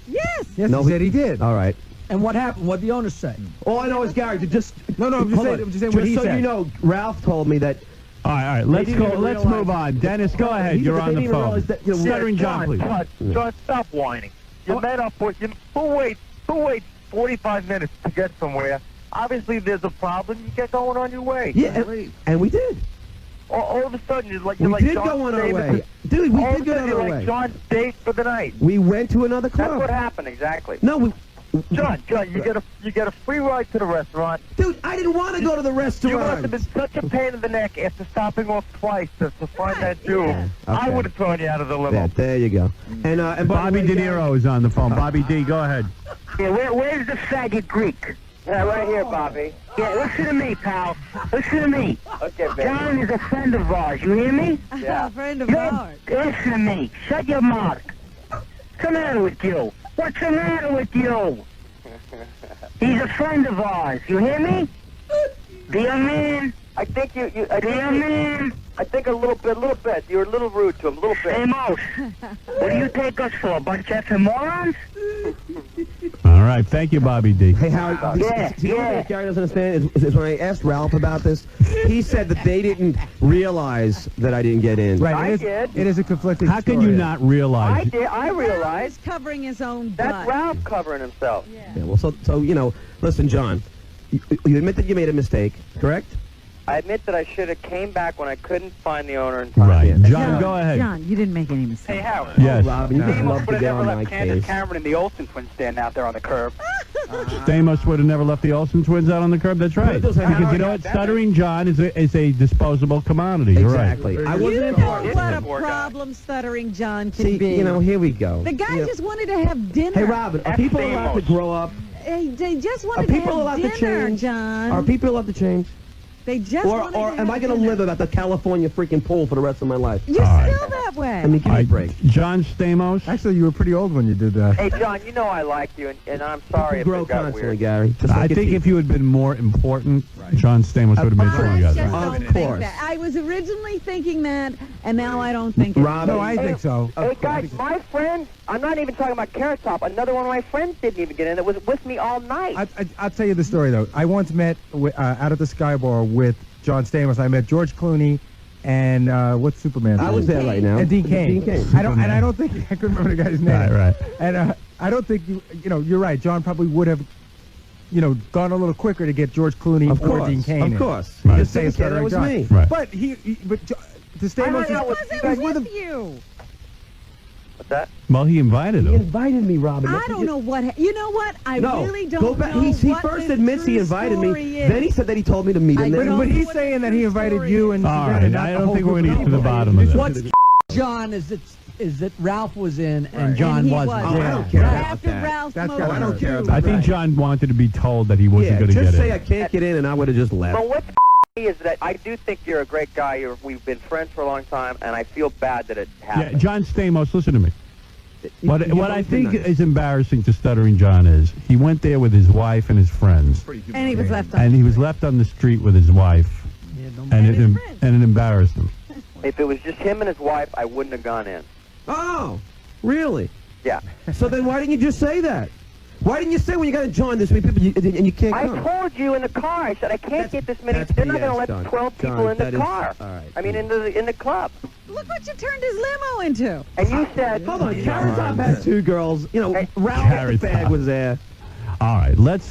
Yes. Yes, No, he said he did. All right. And what happened? What did the owner say? All I know is, Gary, to just... No, I'm just hold saying, on. I'm just saying what he so said. you know, Ralph told me that... All right. Let's didn't go. even Let's realize- move on. Dennis, go ahead. He You're said on they the didn't phone. realize that, you know, Stuttering John, please. John, stop whining. You met up with you. Who waits 45 minutes to get somewhere? Obviously, there's a problem. You get going on your way. Yeah, and we did. All of a sudden, you're like We did John go on our Davis. way. Dude, we All did of go a sudden, on our you're way. like John's date for the night. We went to another That's club. what happened, exactly. No, we... John, you get a free ride to the restaurant. Dude, I didn't want to go to the You must have restaurant. been such a pain in the neck after stopping off twice to find that dude. I Okay. would have thrown you out of the limo. Yeah, there you go. And by the Bobby way, De Gary- Niro is on the phone. Bobby D, go ahead. Yeah, where's the faggot Greek? Yeah, right here, Bobby. Yeah, listen to me, pal. Listen to me. Okay, baby. John is a friend of ours. You hear me? Yeah. A friend of Yo, ours. listen to me. Shut your mouth. What's the matter with you? What's the matter with you? He's a friend of ours. You hear me? The young man. I think The young man. I think a little bit. You're a little rude to him, a little bit. Hey, Mose. What do you take us for? A bunch of effing morons? All right. Thank you, Bobby D. Hey, Howard, Yeah, see, yeah. what Gary doesn't understand is when I asked Ralph about this, he said that they didn't realize that I didn't get in. Right, I it is, did. it is a conflicting How can story. you not realize? I did. I Ralph realized is covering his own that's butt. Ralph covering himself. Yeah, well, so you know, listen, John, you admit that you made a mistake, correct? I admit that I should have came back when I couldn't find the owner in time. Right. Yeah. John, go ahead. John, you didn't make any mistakes. Hey, Howard. Yes. Robin, you just love to get on my case. Cameron and the Olsen twins standing out there on the curb. Stamos would have never left the Olsen twins out on the curb. That's right. Those are- Because you know what? Stuttering John is a disposable commodity. You're right. Exactly. I You wasn't know important. what a problem stuttering John can See, be. you know, here we go. The guy You know- just wanted to have dinner. Hey, Robin, are people allowed to grow up? They just Are wanted to people allowed have to dinner, change? John. Are people allowed to change? They just Or wanted to am have I going to dinner. live at the California freaking pool for the rest of my life? You're All right. still that way. I mean, give me a break. John Stamos. Actually, you were pretty old when you did that. Hey, John, you know I like you, and I'm sorry if Grow it got constantly, weird. Gary. Just I like your think teeth. if you had been more important, John Stamos would have made fun of you guys. just Right? don't Of think course. that. I was originally thinking that, and now I don't think it. Robin, No, I think so. Hey, guys, my friend, I'm not even talking about Carrot Top. Another one of my friends didn't even get in. It was with me all night. I'll tell you the story, though. I once met out at the Sky Bar with John Stamos. I met George Clooney and what's Superman's I name? was there right now. And Dean Cain. Dean Cain. I don't think I couldn't remember the guy's name. Right. And I don't think you're right. John probably would have, gone a little quicker to get George Clooney Of or course, Dean Cain. of in. course. Just Just say Dean it's Cain, Stuttering that was John. me. Right. But the Stamos He is wasn't with you. What's that? Well, he invited He him. invited me, Robin. I don't know what. You know what? I No, really don't go back. know He what first this admits he true invited me. story is. Then he said that he told me to meet him. I Then- don't But he's know what saying the that he true invited story you is. and All Susanna, right. not I the don't whole think we're group going to of get to the people. bottom of this. What's John is that Ralph was in and John And he wasn't. wasn't. Oh, I don't care Right about after that. Ralph That's smoked got- I don't care too. about I think John wanted to be told that he wasn't Yeah, going to just get say in. I can't get in, and I would have just left. Well, what's is that I do think you're a great guy. We've been friends for a long time, and I feel bad that it happened. Yeah, John Stamos, listen to me. What You've I always been think nice. is embarrassing to Stuttering John is he went there with his wife and his friends, And he was left on. and he was left on the street with his wife, and it embarrassed him. If it was just him and his wife, I wouldn't have gone in. Oh, really? Yeah. So then why didn't you just say that? Why didn't you say when you got to join this many people and you can't I come? told you in the car. I said I can't get this many. that's They're not BS, going to let John. 12 people John, in the that is- car. all right. I mean, in the club. Look what you turned his limo into. And you said, Hold on, Carrot Top had 2 girls. You know, Ralph Carrot the Bag Top. was there. All right, let's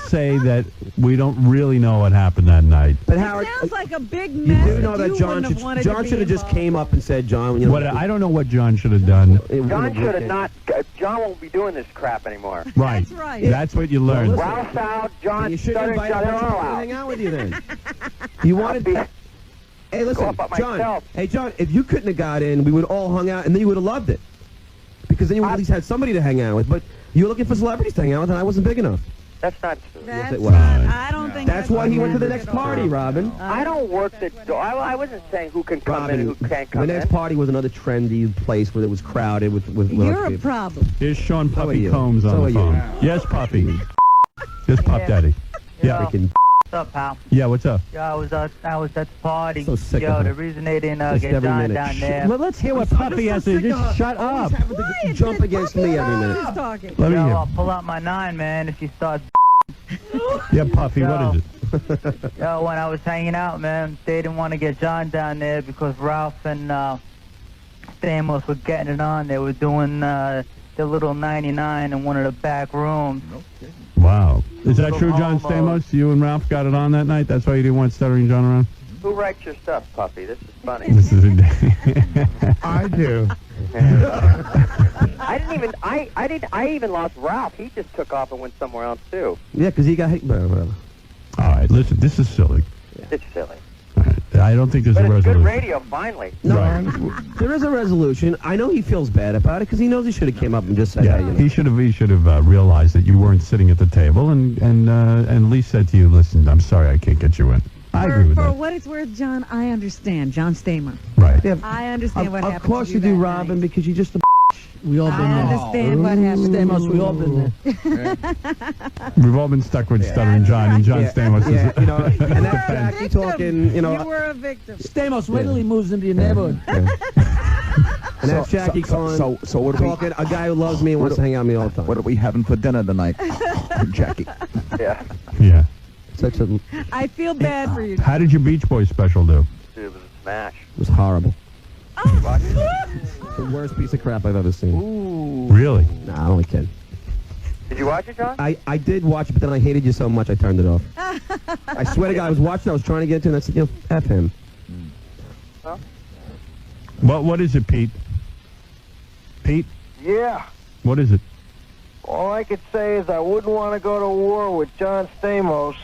say that we don't really know what happened that night. But Howard, Sounds like a big you mess. do know that you John wouldn't have wanted to John be should have just involved. came up and said, John, you know, What I don't know what John should have done. John should have not. John won't be doing this crap anymore. Right. That's right. That's what you learned. Ralph's out. John You should have Stuttering invited John, a they're bunch of all people to out. hang out with you then. You wanted. Hey, listen, up by John. myself. Hey, John, if you couldn't have got in, we would all hung out, and then you would have loved it. Because then you would at least had somebody to hang out with. But you were looking for celebrities to hang out with, and I wasn't big enough. That's not true. That's it was. not, I don't think That's why he went to the true next at all. party, Robin. I don't work the door. I wasn't saying who can come in and who can't the come next in. party was another trendy place where it was crowded with You're other a people. problem. Here's Sean So are Puppy you. Combs So on are the you. phone. Yes, Puppy. Yes, Pop Daddy. Yeah. Freaking What's up, pal? Yeah, what's up? Yo, I was at the party. So sick Yo, of the her. reason they didn't Just get every John minute. down there. Well, let's hear what Puppy has to just shut up. Quiet, jump against me every minute. Who's talking? Let me Yo, hear. I'll pull out my 9, man, if you start. Yeah, Puffy, what Yo. is it? Yo, when I was hanging out, man, they didn't want to get John down there because Ralph and Stamos were getting it on. They were doing the little 99 in one of the back rooms. Wow. Is that Little true, John homos. Stamos? You and Ralph got it on that night? That's why you didn't want Stuttering John around? Who writes your stuff, Puppy? This is funny. This is a I do. I didn't even. I even lost Ralph. He just took off and went somewhere else too. Yeah, because he got hit. Whatever. All right, listen, this is silly. It's silly. All right, I don't think there's But a it's good resolution. radio, finally. No, Right. there is a resolution. I know he feels bad about it because he knows he should have came up and just said, Yeah, hey, you know. he should have realized that you weren't sitting at the table and at least said to you, listen, I'm sorry I can't get you in. I agree with For that. what it's worth, John, I understand. John Stamos. Right. Yeah, I understand what of happened course to you do, that Robin, night. because you're just a We all been I there. understand what happened. Stamos, we all been there. We've all been stuck with Stuttering John, and John Stamos is... Yeah, you know, and You were that's a Jackie victim. talking, you know. You were a victim. Stamos, wait till he moves into your neighborhood. And that's Jackie calling, So what are we? talking, a guy who loves me and wants to hang out with me all the time. What are we having for dinner tonight, Jackie? Yeah. Yeah. Such a, it I feel bad for you. How did your Beach Boys special do? Dude, it was a smash. was horrible. Watch it. The worst piece of crap I've ever seen. Really? Nah, I'm only kidding. Did you watch it, John? I did watch it, but then I hated you so much I turned it off. I swear to God, I was watching, I was trying to get into it, and I said, you know, F him. What is it, Pete? Pete, Yeah. what is it? All I could say is I wouldn't want to go to war with John Stamos.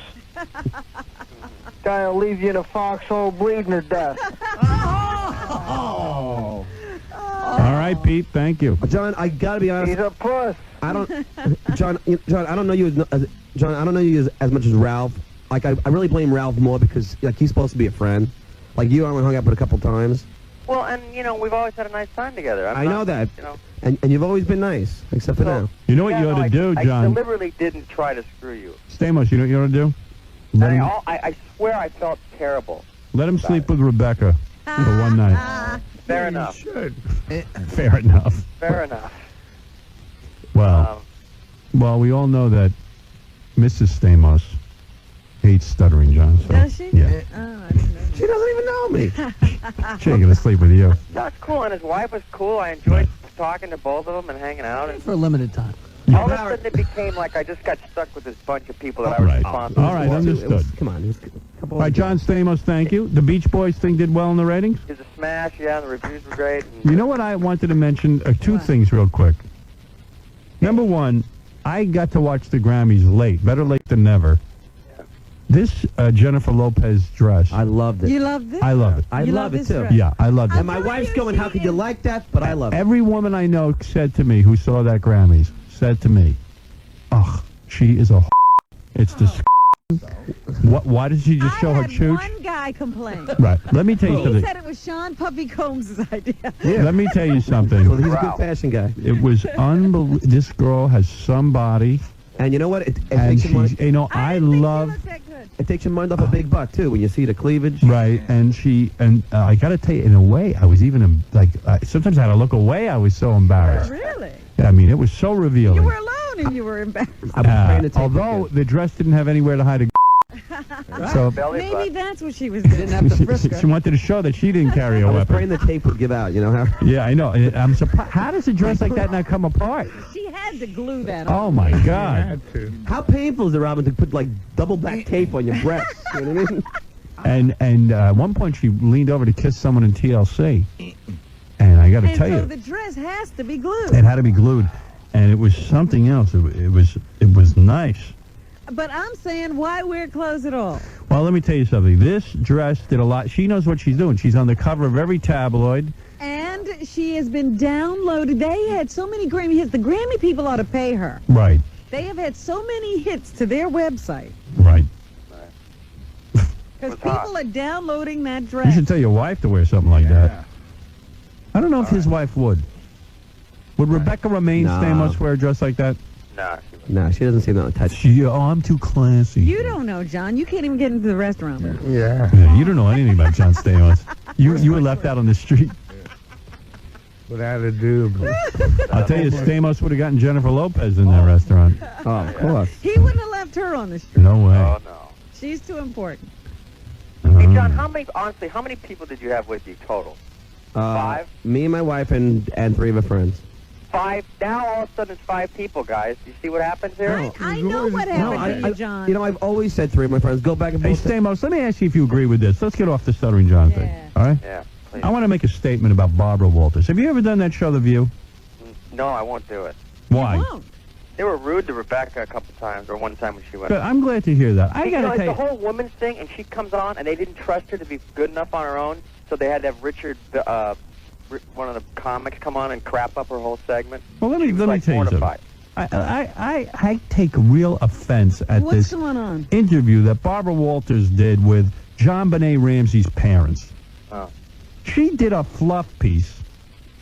Guy will leave you in a foxhole bleeding to death. All right, Pete, thank you. John, I gotta be honest. He's a puss. I don't, John, I don't know you John, I don't know you as much as Ralph. Like, I really blame Ralph more because, like, he's supposed to be a friend. Like, you only hung out with a couple times. Well, and, you know, we've always had a nice time together. I know that. You know. And you've always been nice, except for now. You know what Yeah, you ought no, to do, I John? deliberately didn't try to screw you. Stamos, you know what you ought to do? And Let him, I swear I felt terrible. let him sleep with Rebecca for one night. Fair enough. Fair enough. Fair enough. Well, we all know that Mrs. Stamos hates Stuttering John. So, Does she? Yeah. Oh, I didn't know. She doesn't even know me. She ain't gonna sleep with you. That's cool, and his wife was cool. I enjoyed talking to both of them and hanging out. And For a limited time. all of a sudden, it became like I just got stuck with this bunch of people that I was Right. responsible All right, for. understood. Come on. It was a couple All right, John Stamos, thank you. The Beach Boys thing did well in the ratings? It was a smash, yeah, and the reviews were great. And You know what I wanted to mention? Two things real quick. Number one, I got to watch the Grammys late. Better late than never. This Jennifer Lopez dress. I loved it. You loved it? I love it. I You love it, this too. dress? Yeah, I loved it. And my wife's going, how could you like that? But I love it. Every woman I know said to me who saw that Grammys said to me, "Ugh, she is a. It's disgusting." Why did she just show her chooch? One guy complained. Right. Let me tell you He something. said it was Sean Puffy Combs' idea. Let me tell you something. Well, he's a good fashion guy. It was unbelievable. This girl has some body. And you know what? It And takes your mind, she's, you know, I love. it takes your mind off a big butt too when you see the cleavage. Right, and I got to tell you, in a way, I was even sometimes I had to look away. I was so embarrassed. Really? I mean, it was so revealing. You were alone and you were embarrassed. Although the dress didn't have anywhere to hide a. So maybe that's what she was doing. she wanted to show that she didn't carry a I was weapon. praying the tape would give out. You know how? Yeah, I know. I'm surprised. How does a dress like that not come apart? She had to glue that on. Oh my God! How painful is it, Robin, to put like double back tape on your breasts? You know what I mean? And at one point she leaned over to kiss someone in TLC, and I got to And tell so you, the dress has to be glued. it had to be glued, and it was something else. It was nice. But I'm saying, why wear clothes at all? Well, let me tell you something. This dress did a lot. She knows what she's doing. She's on the cover of every tabloid. And she has been downloaded. They had so many Grammy hits. The Grammy people ought to pay her. Right. They have had so many hits to their website. Right. Because people are downloading that You dress. should tell your wife to wear something like that. I don't know if his wife would. Would Rebecca Romaine No. Stamos wear a dress like that? No, she doesn't seem that touchy. I'm too classy. You don't know, John. You can't even get into the restaurant. Yeah, you don't know anything about John Stamos. You were left out on the street. Without a dube. I'll tell you, Stamos would have gotten Jennifer Lopez in that restaurant. Oh, of course. He wouldn't have left her on the street. No way. Oh, no. She's too important. Hey, John, how many people did you have with you total? 5? Me and my wife and 3 of her friends. 5? Now all of a sudden it's 5 people, guys. You see what happens here? I know what happened to you, John. You know, I've always said 3 of my friends go back and Hey, both. Stamos, let me ask you if you agree with this. Let's get off the Stuttering John thing. All right? Yeah, please. I want to make a statement about Barbara Walters. Have you ever done that show, The View? No, I won't do it. Why? They were rude to Rebecca a couple times, or one time when she went. Good. I'm glad to hear that. I got to Like tell the you. whole woman's thing, and she comes on, and they didn't trust her to be good enough on her own, so they had to have Richard, one of the comics, come on and crap up her whole segment. Well, let me tell you mortified. something. I take real offense at What's this going on? interview that Barbara Walters did with John Benet Ramsey's parents. Oh. She did a fluff piece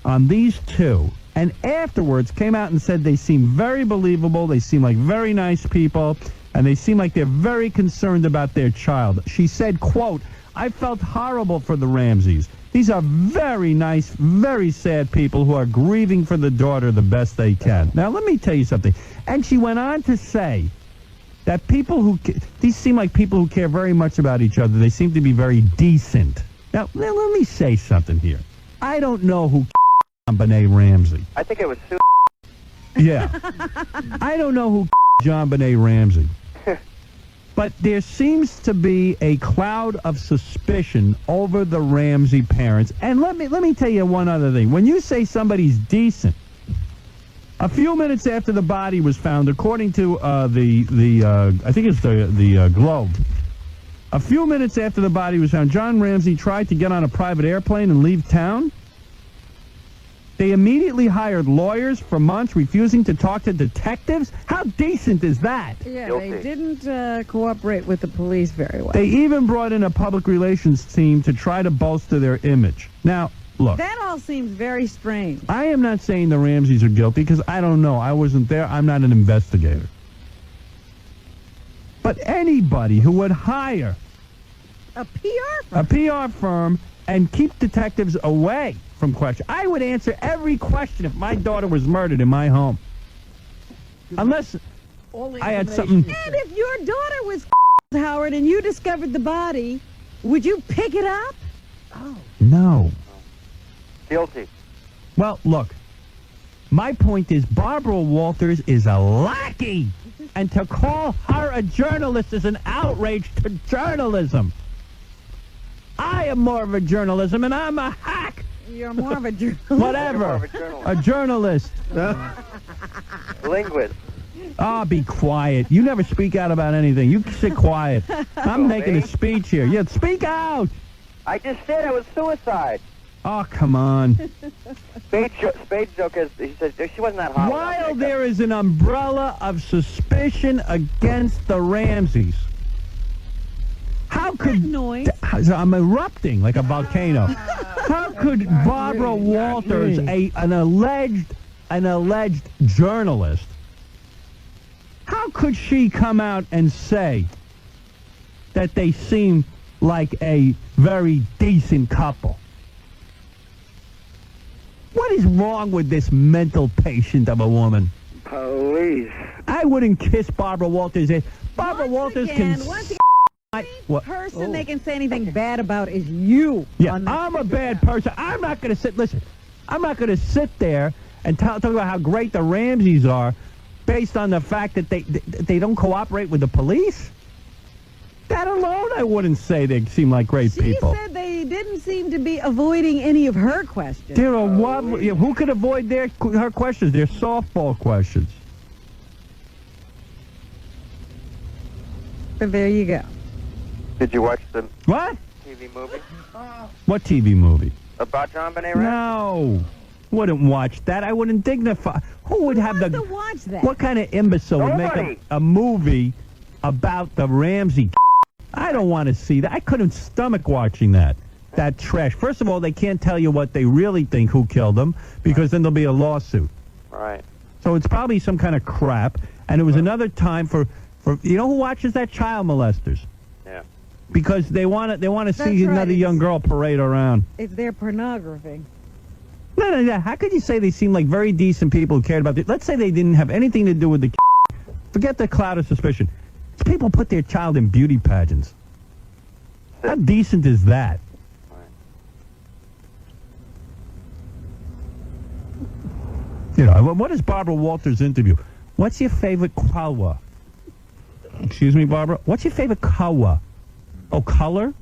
on these two, and afterwards came out and said they seem very believable, they seem like very nice people, and they seem like they're very concerned about their child. She said, quote, I felt horrible for the Ramseys. These are very nice, very sad people who are grieving for the daughter the best they can. Now, let me tell you something. And she went on to say that these seem like people who care very much about each other. They seem to be very decent. Now, let me say something here. I don't know who Benet Ramsey. I think it was Sue. Yeah. I don't know who John Benet Ramsey. But there seems to be a cloud of suspicion over the Ramsey parents. And let me tell you one other thing. When you say somebody's decent, a few minutes after the body was found, according to I think it's the Globe, a few minutes after the body was found, John Ramsey tried to get on a private airplane and leave town. They immediately hired lawyers for months, refusing to talk to detectives. How decent is that? Yeah, they didn't cooperate with the police very well. They even brought in a public relations team to try to bolster their image. Now, look, That all seems very strange. I am not saying the Ramseys are guilty because I don't know. I wasn't there. I'm not an investigator. But anybody who would hire A PR firm. a PR firm and keep detectives away from questions. I would answer every question if my daughter was murdered in my home. Unless I had something... And if your daughter was Howard and you discovered the body, would you pick it up? No. Guilty. Well, look, my point is Barbara Walters is a lackey. And to call her a journalist is an outrage to journalism. I am more of a journalism, and I'm a hack. You're more of a journalist. Whatever. A journalist. Linguist. Oh, be quiet. You never speak out about anything. You sit quiet. I'm making a speech here. Yeah, speak out. I just said it was suicide. Oh, come on. Spade's joke is, he said she wasn't that hot. While there is an umbrella of suspicion against the Ramseys, How could noise? I'm erupting like a volcano. How could Barbara Walters, an alleged journalist, how could she come out and say that they seem like a very decent couple? What is wrong with this mental patient of a woman? Police. I wouldn't kiss Barbara Walters. Barbara Walters can... The person they can say anything bad about is you. Yeah, I'm a bad person. I'm not going to sit... Listen, I'm not going to sit there and talk about how great the Ramseys are based on the fact that they don't cooperate with the police. That alone, I wouldn't say they seem like great people. She said they didn't seem to be avoiding any of her questions. They're who could avoid her questions? They're softball questions. But there you go. Did you watch the What? TV movie What TV movie? about John Benet? No. Wouldn't watch that. I wouldn't dignify. Who would have the... watch that? What kind of imbecile would make a movie about the Ramsey? I don't want to see that. I couldn't stomach watching that trash. First of all, they can't tell you what they really think who killed them, because then there'll be a lawsuit. Right. So it's probably some kind of crap. And it was another time for you know who watches that? Child molesters. Yeah. Because they want to see That's another right. young girl parade around. It's their pornography. No. How could you say they seem like very decent people who cared about it? Let's say they didn't have anything to do with the... Forget the cloud of suspicion. People put their child in beauty pageants. How decent is that? You know, what is Barbara Walters' interview? What's your favorite color? Excuse me, Barbara? What's your favorite color? Oh, color?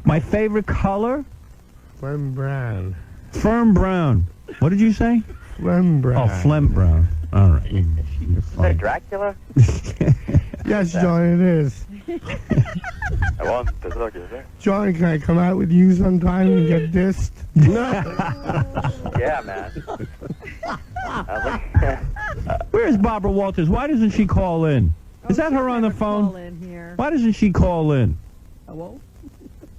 My favorite color? Phlegm brown. Firm brown. What did you say? Phlegm brown. Oh, phlegm brown. All right. You're Is fine. that Dracula? Yes, John, it is. I want to look at that. John, can I come out with you sometime and get dissed? Yeah, man. Where's Barbara Walters? Why doesn't she call in? Is that her on the phone? Call in here. Why doesn't she call in? Hello?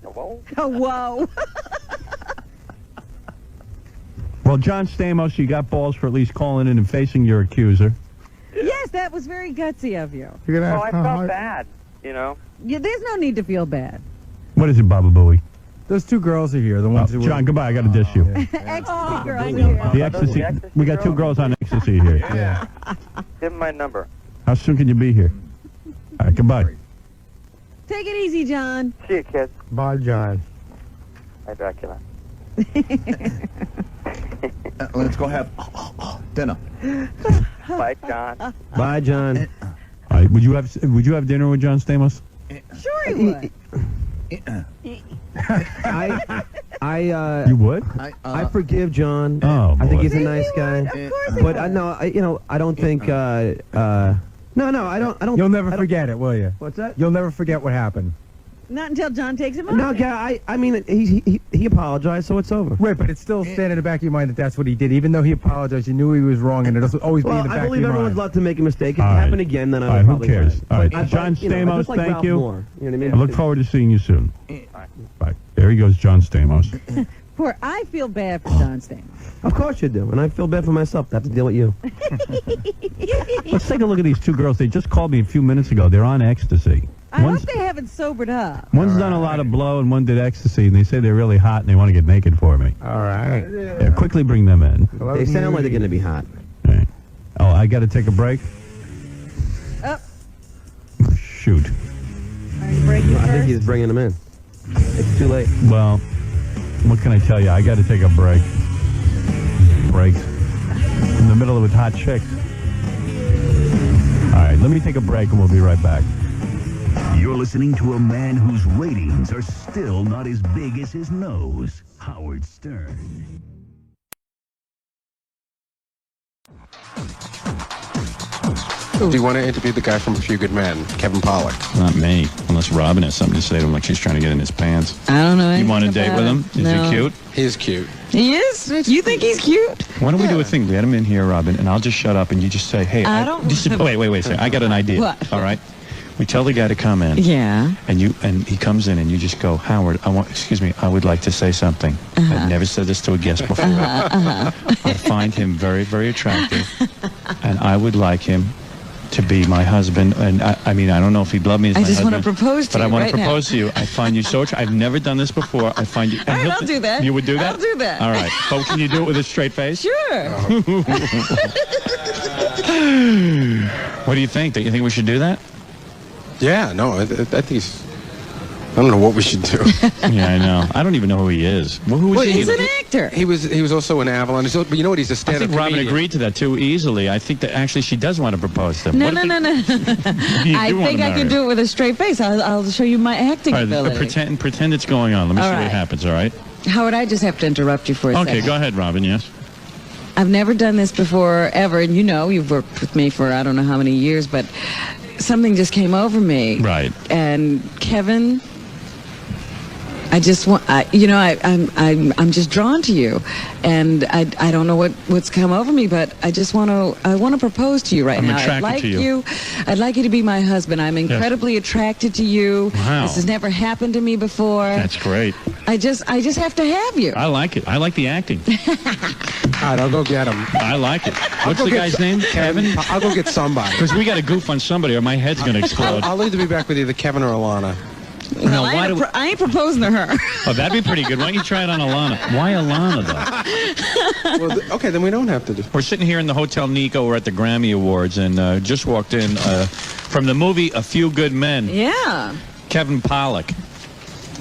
Hello? Oh, whoa. Well, John Stamos, you got balls for at least calling in and facing your accuser. Yes, that was very gutsy of you. You're gonna Oh, I have felt bad, you know. Yeah, there's no need to feel bad. What is it, Baba Booey? Those two girls are here. The ones who John, goodbye. I got to dish you. Ecstasy girls here. The ecstasy. We got two girls on ecstasy here. Yeah. Give him my number. How soon can you be here? All right, goodbye. Take it easy, John. See you, kid. Bye, John. Hi, Dracula. Let's go have dinner. Bye, John. Bye, John. All right, would you have dinner with John Stamos? Sure he would. You would? I forgive John. Oh, I think boy. he's a nice guy. Of course he But would. no, I don't think. No, I don't. You'll never forget it, will you? What's that? You'll never forget what happened. Not until John takes him out. No, yeah, I mean, he apologized, so it's over. Right, but it's still standing in the back of your mind that that's what he did. Even though he apologized, you knew he was wrong, and it'll always be in Well, the back I of believe your everyone's mind. allowed to make a mistake. If All it right. happened again, then I All would right, who probably cares? cry. All right, But I John thought, you know, I Stamos, just like thank Ralph you. Moore, you know what I mean? I look forward to seeing you soon. Bye. There he goes, John Stamos. Poor, I feel bad for John Stamos. Of course you do, and I feel bad for myself to have to deal with you. Let's take a look at these two girls. They just called me a few minutes ago. They're on ecstasy. I hope they haven't sobered up. One's done a lot of blow and one did ecstasy, and they say they're really hot and they want to get naked for me. All right. Yeah, quickly bring them in. They sound like they're going to be hot. Okay. Oh, I got to take a break? Up. Shoot. Break you I think first. he's bringing them in. It's too late. Well, what can I tell you? I got to take a break. Breaks. In the middle of with hot chicks. All right, let me take a break and we'll be right back. You're listening to a man whose ratings are still not as big as his nose, Howard Stern. Do you want to interview the guy from A Few Good Men, Kevin Pollak? Not me, unless Robin has something to say to him, like she's trying to get in his pants. I don't know. You want to date with him? Is No. he cute? He's cute. He is? You think he's cute? Why don't we do a thing? Get him in here, Robin, and I'll just shut up and you just say, hey, I don't- Wait a second. I got an idea. What? All right? We tell the guy to come in. Yeah. And he comes in and you just go, Howard, I would like to say something. I've never said this to a guest before. I find him very, very attractive. And I would like him to be my husband. And I mean, I don't know if he'd love me as my husband. I just want to propose to you But I want right to propose now. to you. I find you so attractive. I've never done this before. I find you... All right, I'll do that. You would do that? I'll do that. All right. But can you do it with a straight face? Sure. What do you think? Do you think we should do that? Yeah, no, I think he's... I don't know what we should do. Yeah, I know. I don't even know who he is. Well, who is he? He's an actor. He was also in Avalon. But you know what? He's a I stand-up think Robin comedian. agreed to that too easily. I think that actually she does want to propose to him. No, What no, if no, no. You I do wanna think I marry can him. do it with a straight face. I'll show you my acting All right, ability. pretend it's going on. Let me All see what right. happens, all right? Howard, I just have to interrupt you for a Okay, second. go ahead, Robin, yes. I've never done this before, ever, and you know, you've worked with me for I don't know how many years, but something just came over me. Right. And Kevin, I just want, I'm just drawn to you, and I don't know what's come over me, but I want to propose to you right I'm now. attracted to you. I'd like you to be my husband. I'm incredibly attracted to you. Wow. This has never happened to me before. That's great. I just have to have you. I like it. I like the acting. All right, I'll go get him. I like it. What's the guy's name? Kevin? I'll go get somebody. Because we got to goof on somebody or my head's going to explode. I'll either be back with either Kevin or Alana. No, I ain't proposing to her. Oh, that'd be pretty good. Why don't you try it on Alana? Why Alana, though? Well, okay, then we don't have to do. We're sitting here in the Hotel Nico. We're at the Grammy Awards, and just walked in from the movie A Few Good Men. Yeah. Kevin Pollak.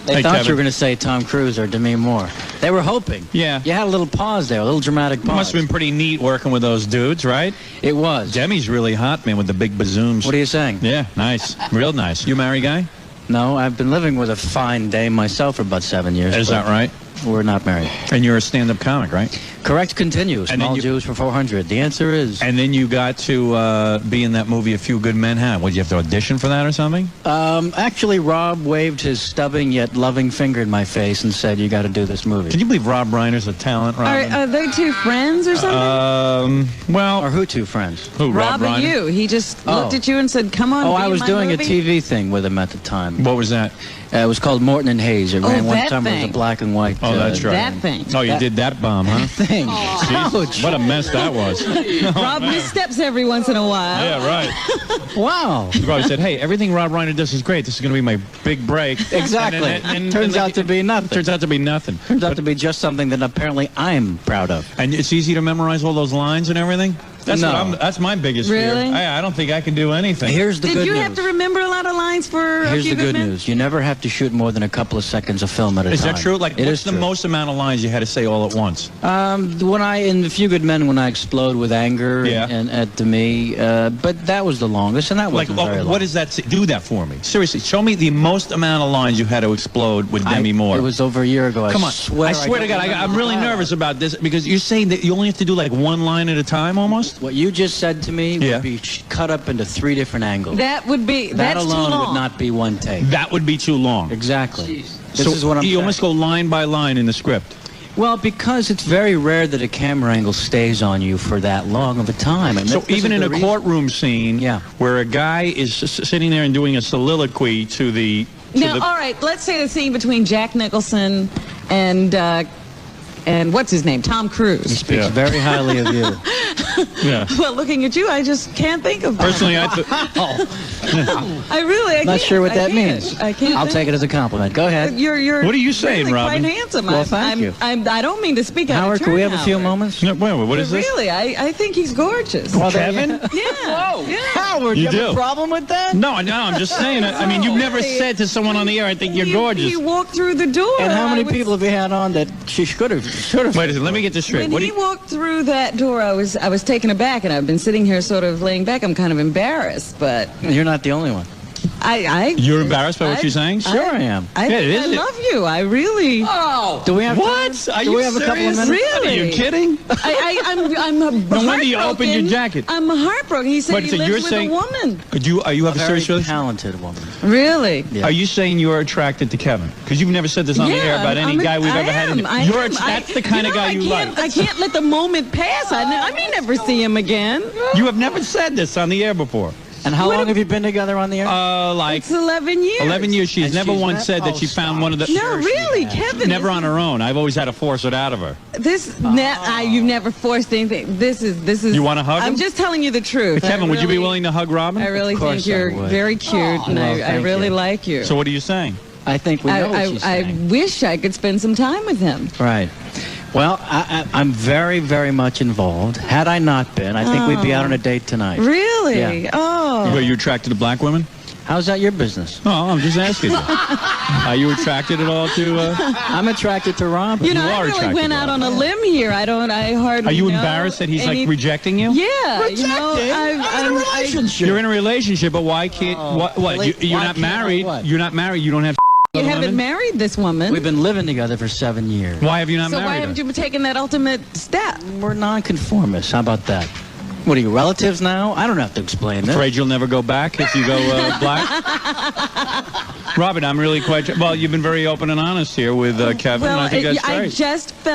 They Hey, thought Kevin. you were going to say Tom Cruise or Demi Moore. They were hoping. Yeah. You had a little pause there, a little dramatic It pause. must have been pretty neat working with those dudes, right? It was. Demi's really hot, man, with the big bazooms. What are you saying? Yeah, nice. Real nice. You married guy? No, I've been living with a fine dame myself for about 7 years. Is that right? We're not married. And you're a stand-up comic, right? Correct, continues. And then Small you- Jews for 400. The answer is... And then you got to be in that movie A Few Good Men. How? Would you have to audition for that or something? Actually, Rob waved his stubbing yet loving finger in my face and said, you got to do this movie. Can you believe Rob Reiner's a talent, Robin? Are they two friends or something? Well... Or who two friends? Who, Rob Reiner? and you. He just looked at you and said, come on, Oh, be I in was my doing movie. a TV thing with him at the time. What was that? It was called Morton and Hayes. It Oh, ran one that summer. It was thing. a black and white. Oh, that's right. That thing. Oh, you did that bomb, huh? thing. Jesus, what a mess that was. Rob missteps every once in a while. Yeah, right. Wow. Rob said, hey, everything Rob Reiner does is great. This is going to be my big break. Exactly. And Turns out to be nothing. Turns out to be nothing. Turns out to be just something that apparently I'm proud of. And it's easy to memorize all those lines and everything? That's No. that's my biggest Really? fear. I don't think I can do anything. Here's the Did good you news. have to remember a lot of lines for Here's A Few the good Men? news. You never have to shoot more than a couple of seconds of film at a Is time. that true? Like, it what's is the true. most amount of lines you had to say all at once? In A Few Good Men, when I explode with anger Yeah. and at Demi, but that was the longest, and that Like, wasn't very long. what does that say? Do that for me. Seriously, show me the most amount of lines you had to explode with Demi Moore. It was over a year ago. Come on. I swear to God, I'm really nervous about this because you're saying that you only have to do like one line at a time almost? What you just said to me Yeah. would be cut up into 3 different angles. That would be, That that's alone too long. would not be one take. That would be too long. Exactly. This So is what I'm you saying. almost go line by line in the script. Well, because it's very rare that a camera angle stays on you for that long of a time. And So this even is in the a reason. courtroom scene where a guy is sitting there and doing a soliloquy to the... Now, all right, let's say the scene between Jack Nicholson and what's his name? Tom Cruise. He speaks very highly of you. Yeah. Well, looking at you, I just can't think of Personally, I... I really, I Not can't. sure what I that can't. means. I can't. I'll take it as a compliment. Go ahead. You're. What are you saying, really Robin? Quite handsome. Well, thank you. I don't mean to speak out Howard, of turn. can we have a few Howard. moments? No, wait, what is But this? really, I think he's gorgeous. Well, Kevin? Yeah. Whoa. Yeah. Howard, You you have do. a problem with that? No, I'm just saying it. I mean, you've never said to someone on the air, I think you're gorgeous. He walked through the door. And how I many was- people have you had on that she should have? Wait a second, let me get this straight. When What do he you... walked through that door, I was taken aback, and I've been sitting here sort of laying back. I'm kind of embarrassed, but You're not the only one. You're embarrassed by what you're saying? Sure I am. I love you. I really. Oh. Do we have What? time? Are Do you we have a couple of serious? minutes? Really? Are you kidding? I'm No wonder you opened your jacket. I'm heartbroken. He said Wait, he so lives you're with saying- a woman. You have a Very serious relationship? talented woman. Really? Yeah. Are you saying you're attracted to Kevin? Because you've never said this on the air about any guy we've ever had. That's the kind of guy you like. I can't let the moment pass. I may never see him again. You have never said this on the air before. And how long have you been together on the air? Like It's 11 years. 11 years. She's And never she's once said that she found one of the. No, really, Kevin. Never on her own. I've always had to force it out of her. You've never forced anything. This is. You want to hug him? I'm just telling you the truth. Kevin, would you be willing to hug Robin? I really think you're very cute, and I really like you. So what are you saying? I think we know what she's I saying. wish I could spend some time with him. Right. Well, I'm very, very much involved. Had I not been, I think we'd be out on a date tonight. Really? Yeah. Oh. Were you attracted to black women? How's that your business? Oh, I'm just asking you. Are you attracted at all to? I'm attracted to Robin. You know, I really went out on a limb here. I hardly. Are you know embarrassed that he's any- like rejecting you? Yeah, you know, I'm in a relationship. You're in a relationship, but why can't? You're not married. You're not married. You don't have. You haven't married this woman. We've been living together for 7 years. Why have you not So married why her? haven't you taken that ultimate step? We're nonconformists. How about that? What are you, relatives now? I don't have to explain this. Afraid you'll never go back if you go black? Robin, I'm really quite... Well, you've been very open and honest here with Kevin. Well, and I think that's I great. just felt